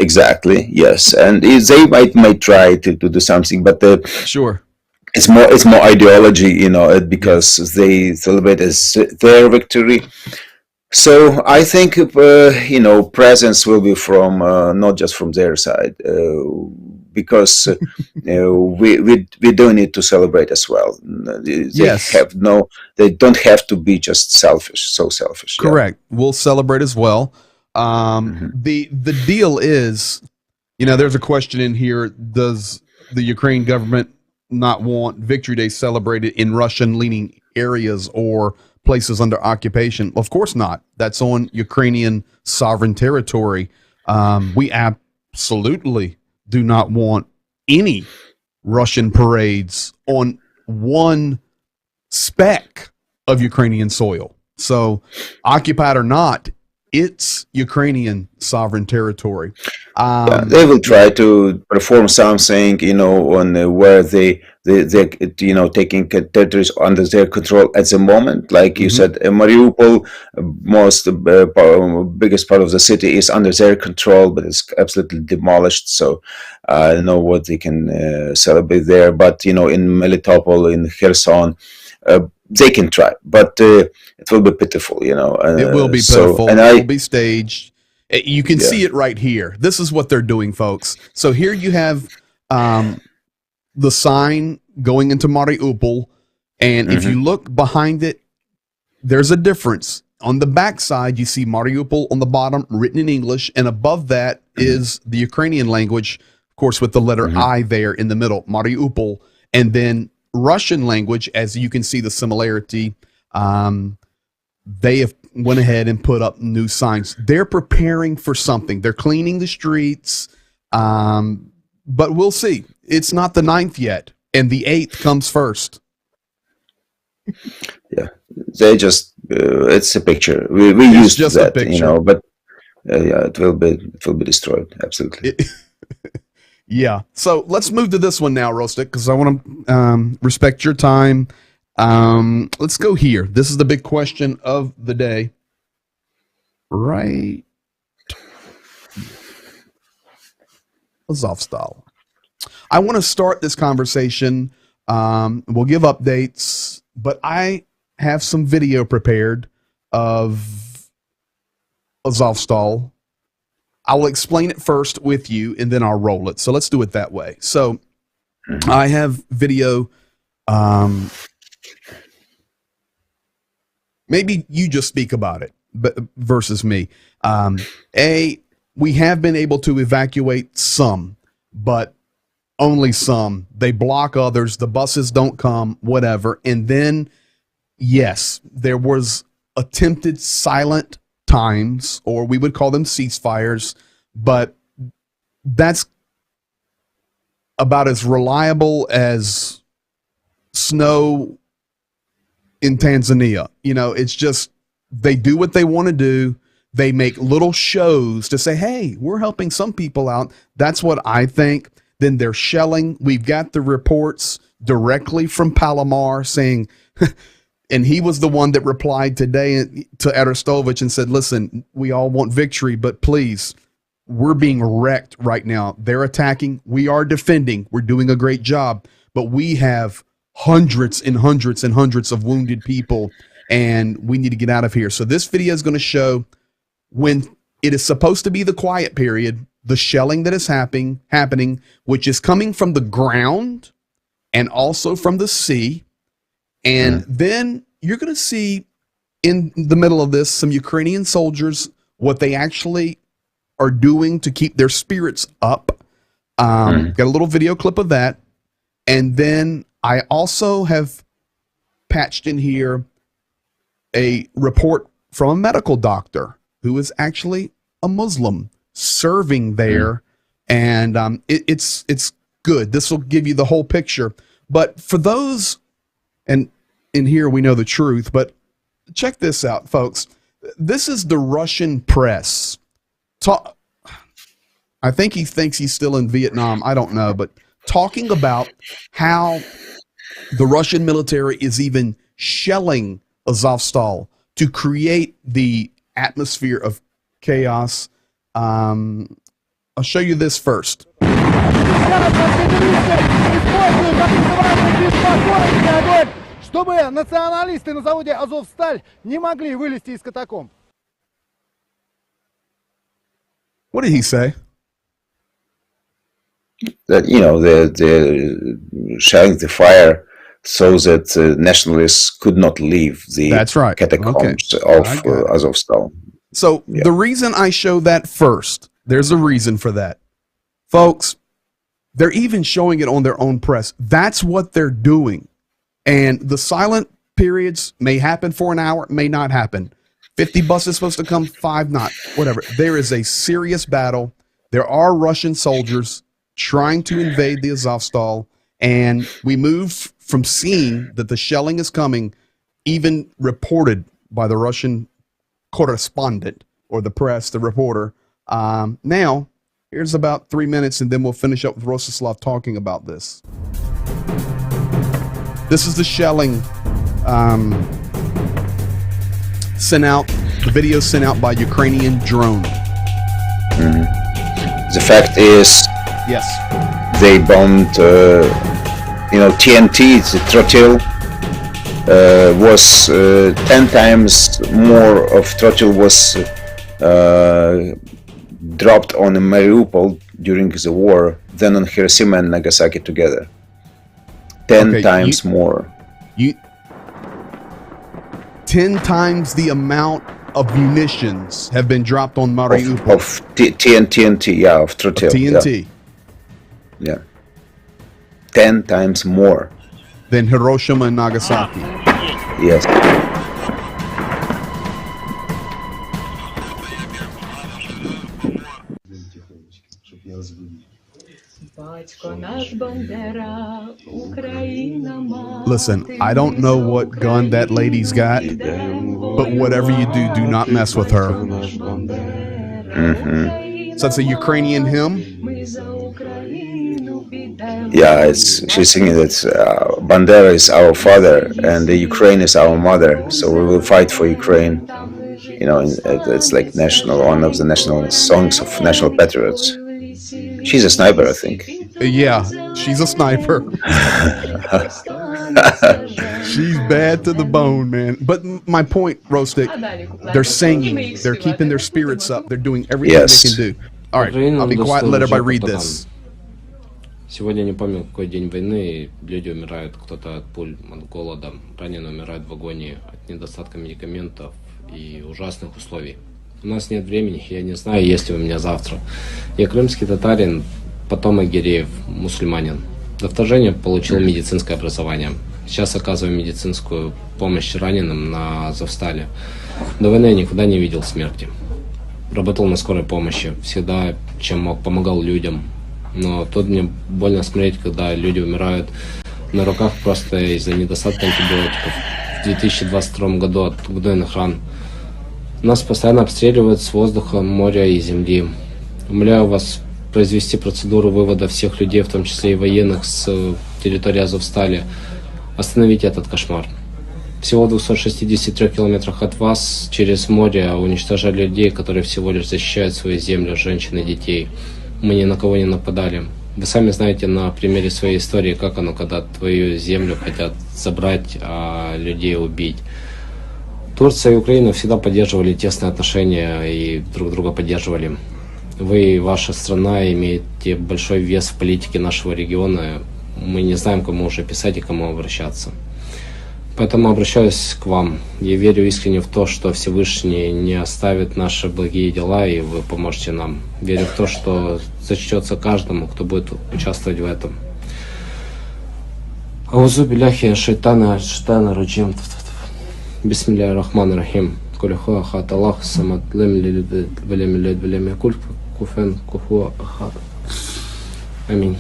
Speaker 2: Exactly, yes. And they might try to do something, but
Speaker 1: Sure.
Speaker 2: it's more ideology, because they celebrate as their victory. So I think presence will be from not just from their side, because we do need to celebrate as well. They don't have to be just selfish.
Speaker 1: Correct. We'll celebrate as well. The deal is, There's a question in here. Does the Ukraine government not want Victory Day celebrated in Russian-leaning areas or places under occupation? Of course not. That's on Ukrainian sovereign territory. We absolutely do not want any Russian parades on one speck of Ukrainian soil. So, occupied or not, it's Ukrainian sovereign territory.
Speaker 2: They will try to perform something, on where they taking territories under their control at the moment. Like you said, Mariupol, biggest part of the city is under their control, but it's absolutely demolished. So I don't know what they can celebrate there. But in Melitopol, in Kherson, they can try, but it will be pitiful.
Speaker 1: It will be pitiful.
Speaker 2: And
Speaker 1: it will be staged. You can see it right here. This is what they're doing, folks. So here you have the sign going into Mariupol, and if you look behind it, there's a difference. On the back side, you see Mariupol on the bottom, written in English, and above that is the Ukrainian language, of course, with the letter I there in the middle, Mariupol, and then Russian language, as you can see the similarity. They have went ahead and put up new signs. They're preparing for something. They're cleaning the streets, but we'll see. It's not the 9th yet, and the 8th comes first.
Speaker 2: Yeah, they just it's a picture. We used
Speaker 1: just
Speaker 2: that,
Speaker 1: a picture.
Speaker 2: but it will be destroyed. Absolutely.
Speaker 1: Yeah. So let's move to this one now, Rostik, because I want to respect your time. Let's go here. This is the big question of the day. Right. Azovstal. I want to start this conversation. We'll give updates, but I have some video prepared of Azovstal. I'll explain it first with you, and then I'll roll it. So let's do it that way. So I have video. Maybe you just speak about it, but versus me. We have been able to evacuate some, but only some. They block others. The buses don't come, whatever. And then, yes, there was attempted silent times, or we would call them ceasefires, but that's about as reliable as snow in Tanzania. It's just, they do what they want to do. They make little shows to say, hey, we're helping some people out. That's what I think. Then they're shelling. We've got the reports directly from Palomar saying, and he was the one that replied today to Arestovich and said, listen, we all want victory, but please, we're being wrecked right now. They're attacking. We are defending. We're doing a great job, but we have hundreds and hundreds and hundreds of wounded people, and we need to get out of here. So this video is going to show when it is supposed to be the quiet period, the shelling that is happening, which is coming from the ground and also from the sea. And then you're going to see in the middle of this some Ukrainian soldiers, what they actually are doing to keep their spirits up. Got a little video clip of that. And then I also have patched in here a report from a medical doctor who is actually a Muslim serving there. And it's good. This will give you the whole picture. But for those, and in here we know the truth, but check this out, folks. This is the Russian press. I think he thinks he's still in Vietnam. I don't know, but talking about how the Russian military is even shelling Azovstal to create the atmosphere of chaos. I'll show you this first.
Speaker 6: Чтобы националисты на заводе «Азовсталь» не могли вылезти из катакомб.
Speaker 1: What did he say?
Speaker 2: That they're sharing the fire so that nationalists could not leave the catacombs of Azovstal.
Speaker 1: So the reason I show that first, there's a reason for that. Folks, they're even showing it on their own press. That's what they're doing. And the silent periods may happen for an hour, may not happen. 50 buses supposed to come, 5 not, whatever. There is a serious battle. There are Russian soldiers trying to invade the Azovstal, and we move from seeing that the shelling is coming, even reported by the Russian correspondent or the press, the reporter. Now, here's about 3 minutes, and then we'll finish up with Rostislav talking about this. This is the shelling sent out, the video sent out by Ukrainian drone.
Speaker 2: The fact is,
Speaker 1: Yes.
Speaker 2: they bombed, TNT, the trotyl, was 10 times more of trotyl was dropped on Mariupol during the war than on Hiroshima and Nagasaki together. 10 times more.
Speaker 1: 10 times the amount of munitions have been dropped on Mariupol.
Speaker 2: Of TNT, yeah, of trotyl.
Speaker 1: TNT.
Speaker 2: Yeah. 10 times more.
Speaker 1: Than Hiroshima and Nagasaki.
Speaker 2: Yes.
Speaker 1: Listen, I don't know what gun that lady's got, but whatever you do, do not mess with her. So that's a Ukrainian hymn?
Speaker 2: Yeah, she's singing that Bandera is our father and the Ukraine is our mother, so we will fight for Ukraine. It's like one of the national songs of national patriots. She's a sniper, I think.
Speaker 1: Yeah, she's a sniper. She's bad to the bone, man. But my point, Rostik, they're singing, they're keeping their spirits up, they're doing everything they can do. All right, I'll be quiet and let everybody read this.
Speaker 7: Сегодня не помню, какой день войны, люди умирают, кто-то от пуль, от голода, раненые умирают в агонии, от недостатка медикаментов и ужасных условий. У нас нет времени, я не знаю, есть ли у меня завтра. Я крымский татарин, потомок гиреев, мусульманин. До вторжения получил медицинское образование. Сейчас оказываю медицинскую помощь раненым на Азовстале. До войны я никогда не видел смерти. Работал на скорой помощи, всегда, чем мог, помогал людям. Но тут мне больно смотреть, когда люди умирают на руках просто из-за недостатка антибиотиков. В 2022 году от гнойных ран. Нас постоянно обстреливают с воздуха, моря и земли. Умоляю вас произвести процедуру вывода всех людей, в том числе и военных, с территории Азовстали. Остановите этот кошмар. Всего в 263 километрах от вас через море уничтожали людей, которые всего лишь защищают свою землю, женщин и детей. Мы ни на кого не нападали. Вы сами знаете на примере своей истории, как оно, когда твою землю хотят забрать, а людей убить. Турция и Украина всегда поддерживали тесные отношения и друг друга поддерживали. Вы и ваша страна имеете большой вес в политике нашего региона. Мы не знаем, кому уже писать и кому обращаться. Поэтому обращаюсь к вам. Я верю искренне в то, что Всевышний не оставит наши благие дела, и вы поможете нам. Верю в то, что зачтется каждому, кто будет участвовать в этом. Аузу биляхи шайтана раджим. Бисмилляхи рахмани рахим. Куль ху ахад Аллах самад лем лилид велем лилид велем якуль куфен куфу ахад. Аминь.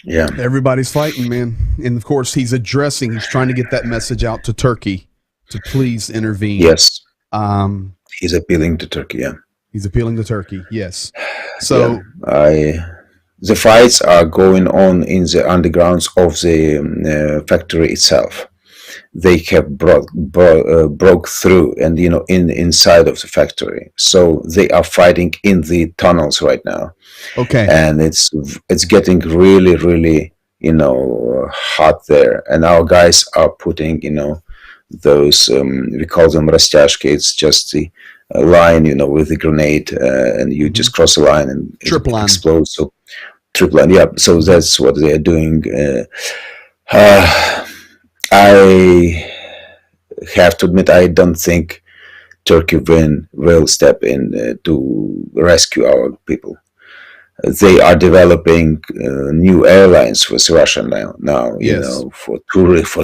Speaker 2: Yeah.
Speaker 1: Everybody's fighting, man. And of course, he's trying to get that message out to Turkey to please intervene.
Speaker 2: Yes. He's appealing to Turkey, yeah.
Speaker 1: He's appealing to Turkey, yes. So
Speaker 2: the fights are going on in the undergrounds of the factory itself. They have broke through and inside of the factory. So they are fighting in the tunnels right now.
Speaker 1: Okay.
Speaker 2: And it's getting really, really, hot there. And our guys are putting, those, we call them Rostyashki. It's just the line, with the grenade, and you just cross the line and it explodes. So triple line, yeah. So that's what they are doing. I have to admit, I don't think Turkey will step in to rescue our people. They are developing new airlines with Russia now, you
Speaker 1: Yes.
Speaker 2: know, for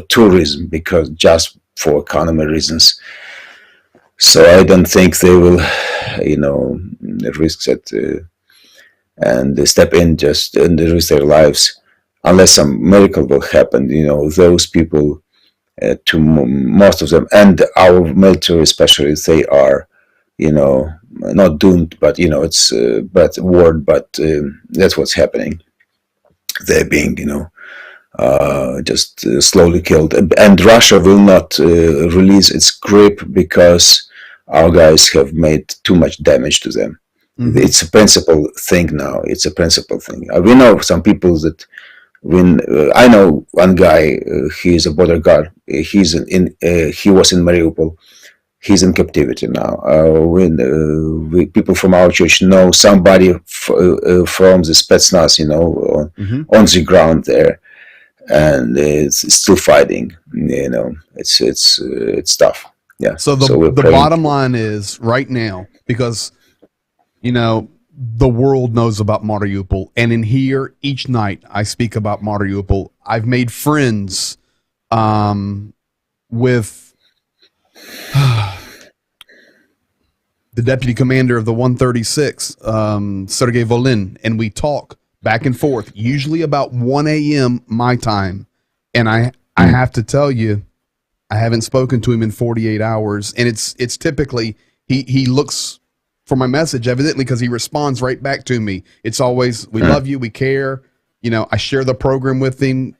Speaker 2: tourism, because just for economy reasons. So I don't think they will, you know, risk that and they step in just and risk their lives unless some miracle will happen. You know, those people, most of them, and our military especially, they are, you know, not doomed, but you know, it's but word, but that's what's happening. They're being, you know, just slowly killed, and Russia will not release its grip because our guys have made too much damage to them. It's a principal thing now. It's a principal thing. We know some people that when I know one guy, he's a border guard. He's he was in Mariupol. He's in captivity now. We, people from our church know somebody from the Spetsnaz, you know, on the ground there, and it's still fighting. You know, it's tough. Yeah.
Speaker 1: So the bottom line is right now, because, you know, the world knows about Mariupol, and in here each night I speak about Mariupol. I've made friends with the deputy commander of the 136, Sergei Volin, and we talk back and forth, usually about 1 a.m. my time. And I have to tell you, I haven't spoken to him in 48 hours, and it's typically he looks for my message, evidently, because he responds right back to me. It's always, we love you, we care. You know, I share the program with him.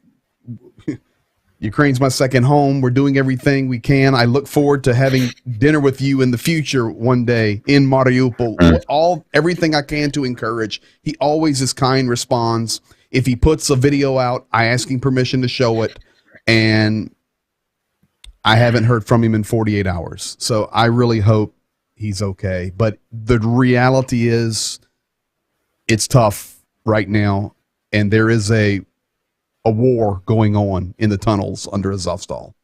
Speaker 1: Ukraine's my second home. We're doing everything we can. I look forward to having dinner with you in the future one day in Mariupol. Everything I can to encourage. He always is kind, responds. If he puts a video out, I ask him permission to show it, and I haven't heard from him in 48 hours. So I really hope he's okay. But the reality is it's tough right now, and there is a war going on in the tunnels under Azovstal.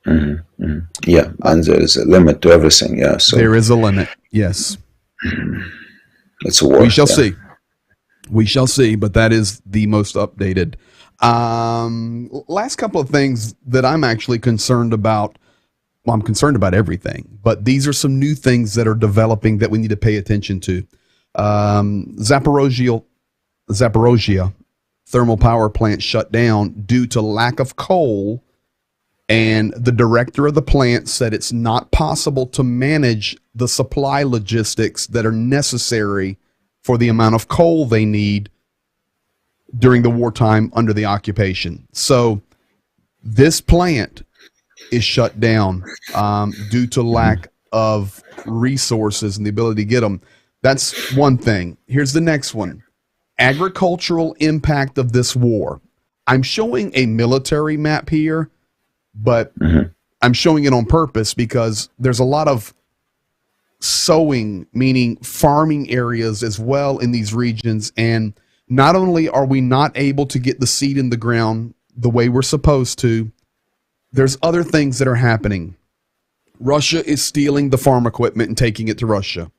Speaker 2: Yeah, and there is a limit to everything. Yeah, so
Speaker 1: there is a limit. Yes,
Speaker 2: it's a war.
Speaker 1: We shall see. We shall see. But that is the most updated. Last couple of things that I'm actually concerned about. Well, I'm concerned about everything, but these are some new things that are developing that we need to pay attention to. Zaporozhye thermal power plant shut down due to lack of coal, and the director of the plant said it's not possible to manage the supply logistics that are necessary for the amount of coal they need during the wartime under the occupation. So this plant is shut down due to lack of resources and the ability to get them. That's one thing. Here's the next one. Agricultural impact of this war. I'm showing a military map here, but I'm showing it on purpose because there's a lot of sowing, meaning farming areas as well in these regions. And not only are we not able to get the seed in the ground the way we're supposed to, there's other things that are happening. Russia is stealing the farm equipment and taking it to Russia.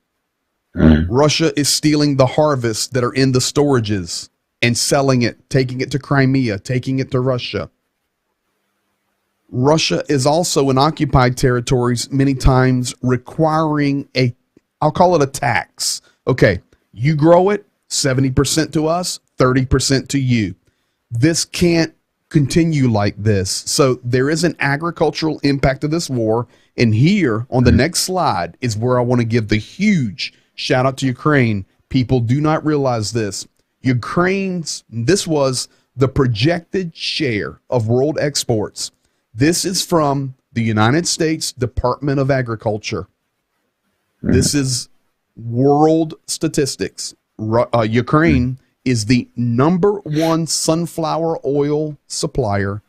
Speaker 1: Russia is stealing the harvests that are in the storages and selling it, taking it to Crimea, taking it to Russia. Russia is also in occupied territories many times requiring I'll call it a tax. Okay, you grow it, 70% to us, 30% to you. This can't continue like this. So there is an agricultural impact of this war. And here on the next slide is where I want to give the huge shout out to Ukraine. People do not realize this. This was the projected share of world exports. This is from the United States Department of Agriculture. This is world statistics. Ukraine is the #1 sunflower oil supplier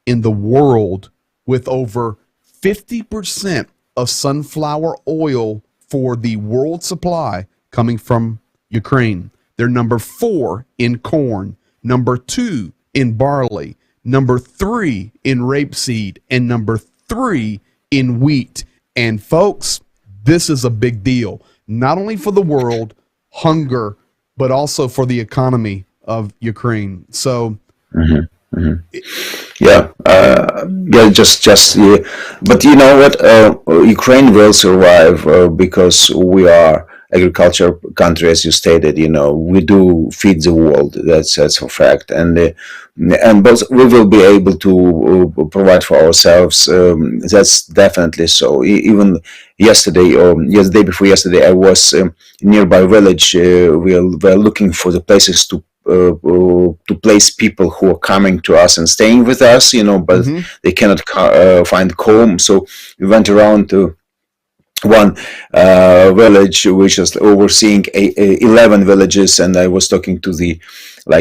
Speaker 1: in the world, with over 50% of sunflower oil for the world supply coming from Ukraine. They're #4 in corn, #2 in barley, #3 in rapeseed, and #3 in wheat. And folks, this is a big deal, not only for the world, hunger, but also for the economy of Ukraine. So,
Speaker 2: but you know what? Ukraine will survive because we are agriculture country, as you stated. You know, we do feed the world. That's a fact, and both we will be able to provide for ourselves. That's definitely so. Even yesterday or day before yesterday, I was nearby village. We're looking for the places to place people who are coming to us and staying with us, you know, but they cannot find home. So we went around to one village which is overseeing 11 villages, and I was talking to the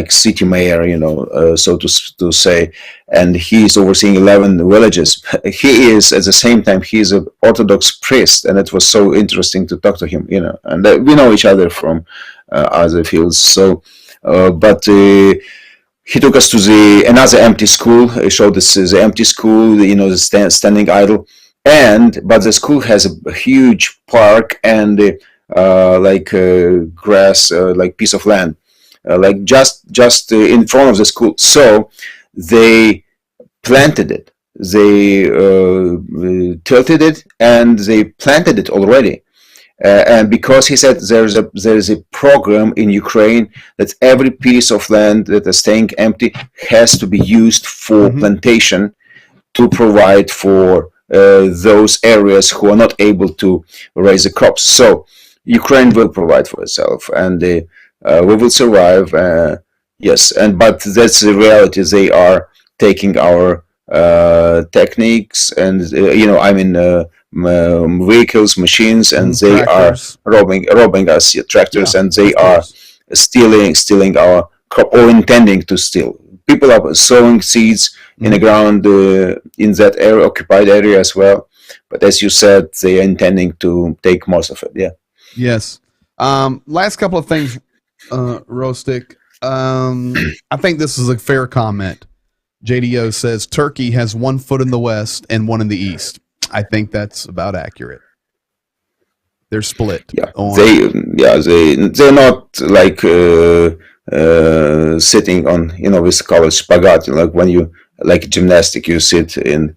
Speaker 2: city mayor, you know, so to say, and he's overseeing 11 villages. He is at the same time he's an Orthodox priest, and it was so interesting to talk to him, you know, and we know each other from other fields. So but he took us to another empty school. He showed us the empty school, you know, the standing idle, but the school has a huge park and grass, piece of land, just in front of the school. So they planted it. They tilted it and they planted it already. And because he said there's a program in Ukraine that every piece of land that is staying empty has to be used for plantation to provide for those areas who are not able to raise the crops. So Ukraine will provide for itself, and we will survive. Yes, but that's the reality. They are taking our techniques and vehicles, machines, and they
Speaker 1: tractors.
Speaker 2: are robbing us, tractors, and they are stealing our crop, or intending to steal. People are sowing seeds in the ground in that area, occupied area as well. But as you said, they are intending to take most of it. Yeah.
Speaker 1: Yes. Last couple of things, Rostik. I think this is a fair comment. JDO says Turkey has one foot in the west and one in the east. I think that's about accurate. They're split.
Speaker 2: Yeah, they're not sitting on, you know, we call it spagat, like when you gymnastic, you sit in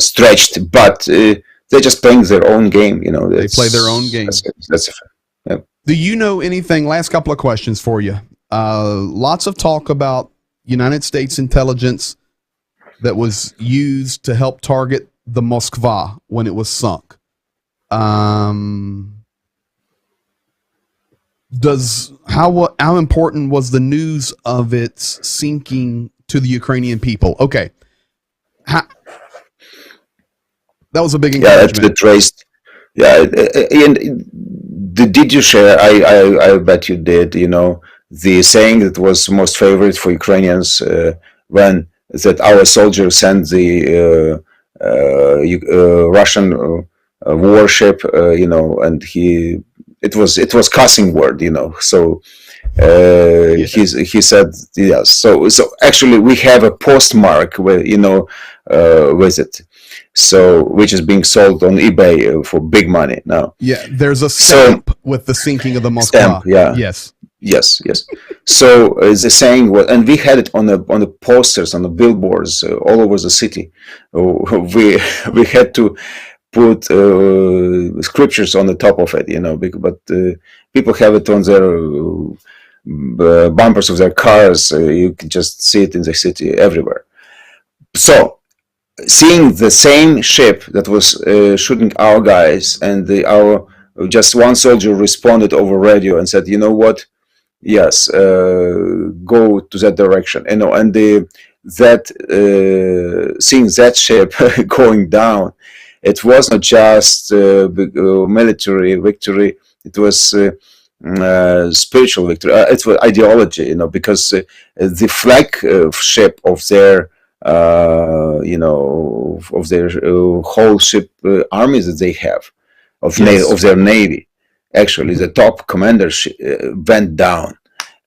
Speaker 2: stretched, but they're just playing their own game. You know,
Speaker 1: they play their own game.
Speaker 2: That's a fact. Yeah.
Speaker 1: Do you know anything? Last couple of questions for you. Lots of talk about United States intelligence that was used to help target the Moskva when it was sunk. How important was the news of its sinking to the Ukrainian people? Okay, that was a big encouragement.
Speaker 2: Yeah, that's traced. Yeah, and did you share? I bet you did. You know, the saying that was most favorite for Ukrainians when that our soldiers sent the Russian warship, you know, and it was cussing word, you know. So he said yes. So actually we have a postmark with, you know, with it. So which is being sold on eBay for big money now.
Speaker 1: Yeah, there's a stamp with the sinking of the Moskva.
Speaker 2: Stamp, yeah. Yes. So the saying was, and we had it on the posters, on the billboards all over the city. We had to put scriptures on the top of it, you know, but people have it on their bumpers of their cars. You can just see it in the city everywhere. So seeing the same ship that was shooting our guys, and just one soldier responded over radio and said, you know what? Yes, go to that direction, you know, and seeing that ship going down, it was not just military victory; it was spiritual victory. It was ideology, you know, because the flag ship of their, you know, of their whole ship armies that they have, of their navy. Actually, the top commander went down,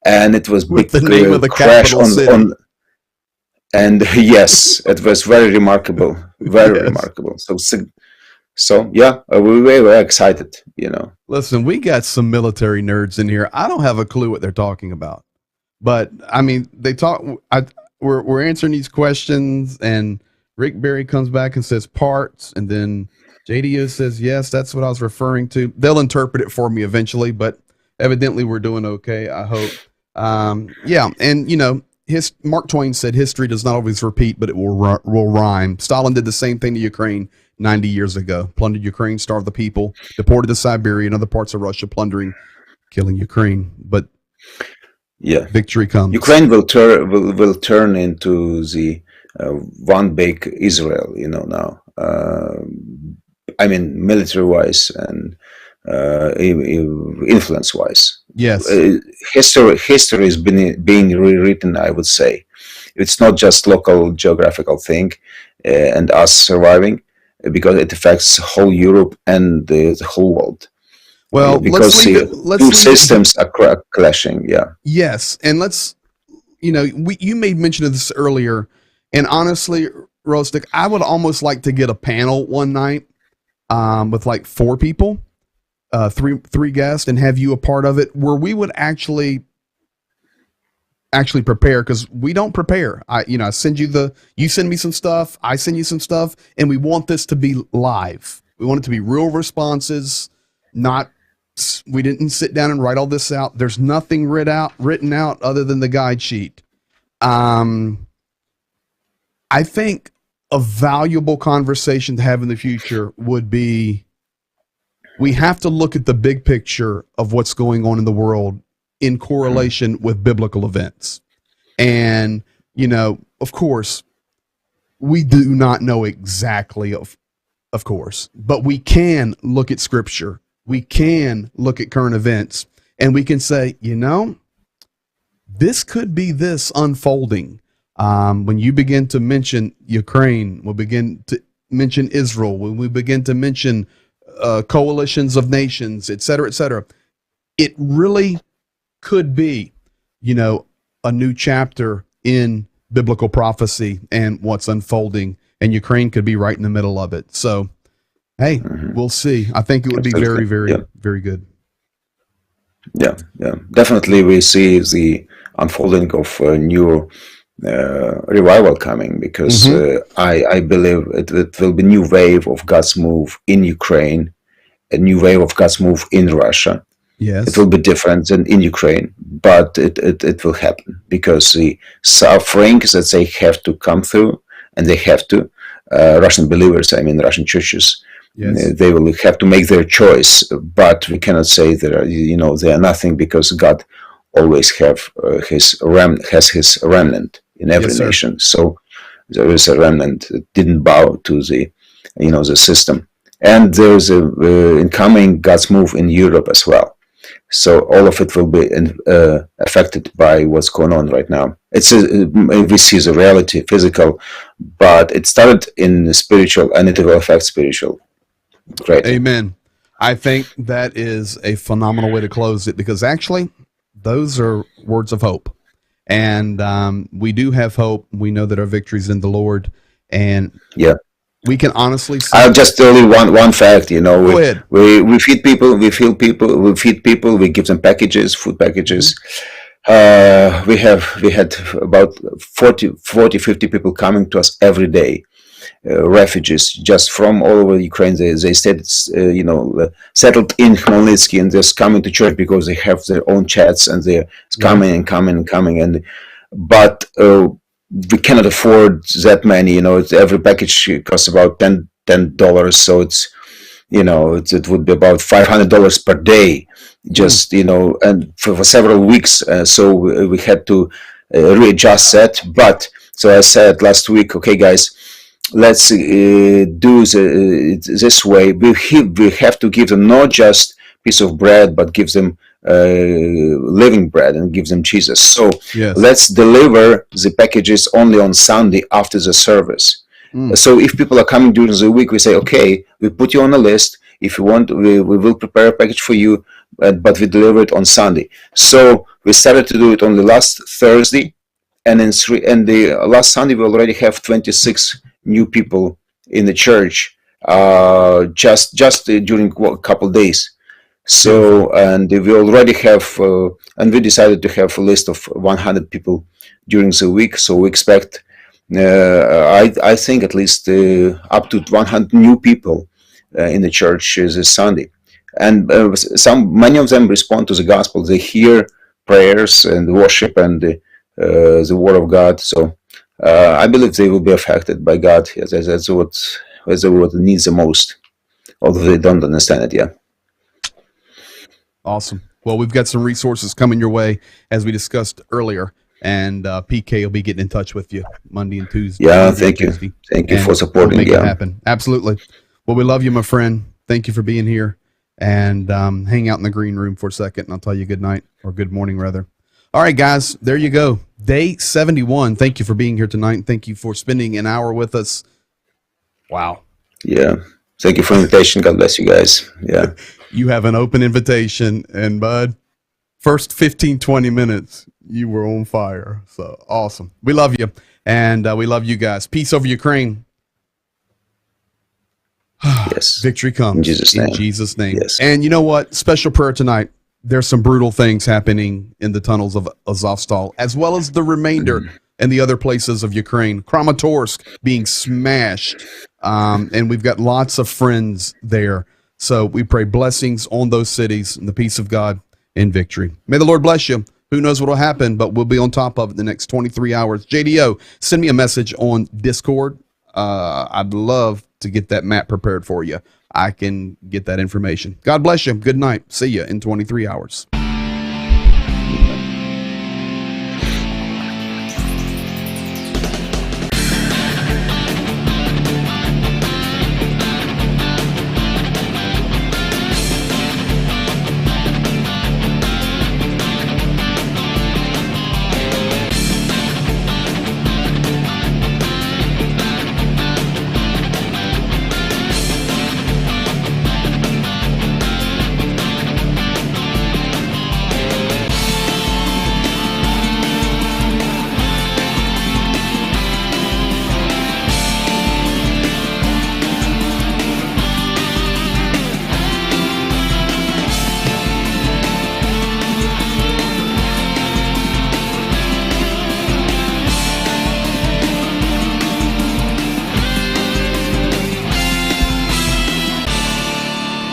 Speaker 2: and it was
Speaker 1: with
Speaker 2: big
Speaker 1: the name of the
Speaker 2: crash
Speaker 1: capital city.
Speaker 2: And yes, it was very remarkable, very remarkable. So So yeah, we were excited, you know.
Speaker 1: Listen, we got some military nerds in here. I don't have a clue what they're talking about, but I mean, they talk. We're answering these questions, and Rick Berry comes back and says parts, and then JDO says yes, that's what I was referring to. They'll interpret it for me eventually, but evidently we're doing okay. I hope. Yeah, and you know, Mark Twain said history does not always repeat, but it will rhyme. Stalin did the same thing to Ukraine 90 years ago. Plundered Ukraine, starved the people, deported to Siberia and other parts of Russia, plundering, killing Ukraine. But
Speaker 2: yeah,
Speaker 1: victory comes.
Speaker 2: Ukraine will turn into the one big Israel, you know, now. I mean, military-wise and influence-wise.
Speaker 1: Yes.
Speaker 2: History is being rewritten, I would say. It's not just local geographical thing and us surviving, because it affects whole Europe and the whole world.
Speaker 1: Well,
Speaker 2: because two systems are clashing. Yeah.
Speaker 1: Yes, and let's, you know, you made mention of this earlier, and honestly, Rostik, I would almost like to get a panel one night with like 4 people, three guests, and have you a part of it, where we would actually prepare, because we don't prepare. I send you you send me some stuff, I send you some stuff, and we want this to be live. We want it to be real responses, we didn't sit down and write all this out. There's nothing written out other than the guide sheet. I think a valuable conversation to have in the future would be, we have to look at the big picture of what's going on in the world in correlation with biblical events. And, you know, of course, we do not know exactly, of course, but we can look at scripture. We can look at current events, and we can say, you know, this could be this unfolding. When you begin to mention Ukraine, we'll begin to mention Israel, when we begin to mention coalitions of nations, et cetera, it really could be, you know, a new chapter in biblical prophecy and what's unfolding, and Ukraine could be right in the middle of it. So, hey, we'll see. I think it would be very, very, very good.
Speaker 2: Yeah, definitely. We see the unfolding of a new revival coming, because I believe it will be a new wave of God's move in Ukraine, a new wave of God's move in Russia.
Speaker 1: Yes,
Speaker 2: it will be different than in Ukraine, but it will happen, because the sufferings that they have to come through, and they have to, Russian believers, I mean Russian churches, they will have to make their choice. But we cannot say that they are nothing, because God always has his remnant in every nation. So there is a remnant that didn't bow to the system, and there is a incoming God's move in Europe as well. So all of it will be affected by what's going on right now. We see the reality, physical, but it started in the spiritual, and it will affect spiritual. Great.
Speaker 1: Amen. I think that is a phenomenal way to close it, because actually, those are words of hope, and we do have hope. We know that our victory is in the Lord, and we can honestly say,
Speaker 2: I'll just tell you one fact.
Speaker 1: Go ahead.
Speaker 2: We feed people. We feed people. We give them packages, food packages. We had about 50 people coming to us every day, refugees just from all over Ukraine. They stayed, settled in Khmelnytsky, and they're coming to church because they have their own chats, and they're coming. But we cannot afford that many. Every package costs about $10. So it would be about $500 per day, just and for several weeks. So we had to readjust that. But so I said last week, okay, guys, let's do this way. We have to give them not just piece of bread, but give them living bread, and give them Jesus. So let's deliver the packages only on Sunday after the service. So if people are coming during the week, we say, okay, we put you on a list. If you want, we will prepare a package for you, but we deliver it on Sunday. So we started to do it on the last Thursday, and the last Sunday we already have 26 new people in the church. just during a couple days. So, and we already have, and we decided to have a list of 100 people during the week. So we expect, I think at least up to 100 new people in the church this Sunday. And many of them respond to the gospel. They hear prayers and worship and the word of God. So I believe they will be affected by God. That's what needs the most, although they don't understand it yet.
Speaker 1: Awesome. Well, we've got some resources coming your way, as we discussed earlier, and PK will be getting in touch with you Monday and Tuesday.
Speaker 2: Yeah,
Speaker 1: Monday
Speaker 2: thank you.
Speaker 1: Tuesday,
Speaker 2: Thank you
Speaker 1: and
Speaker 2: for supporting.
Speaker 1: we'll make it happen. Absolutely. Well, we love you, my friend. Thank you for being here. And hang out in the green room for a second, and I'll tell you good night, or good morning, rather. All right, guys, there you go. Day 71. Thank you for being here tonight, and thank you for spending an hour with us. Wow.
Speaker 2: Yeah. Thank you for the invitation. God bless you guys. Yeah.
Speaker 1: You have an open invitation, and bud, first 15, 20 minutes, you were on fire. So awesome. We love you, and we love you guys. Peace over Ukraine.
Speaker 2: Yes.
Speaker 1: Victory comes
Speaker 2: In Jesus' name.
Speaker 1: In Jesus' name.
Speaker 2: Yes.
Speaker 1: And you know what? Special prayer tonight. There's some brutal things happening in the tunnels of Azovstal, as well as the remainder and the other places of Ukraine. Kramatorsk being smashed. And we've got lots of friends there. So we pray blessings on those cities and the peace of God and victory. May the Lord bless you. Who knows what will happen, but we'll be on top of it the next 23 hours. JDO, send me a message on Discord. I'd love to get that map prepared for you. I can get that information. God bless you. Good night. See you in 23 hours.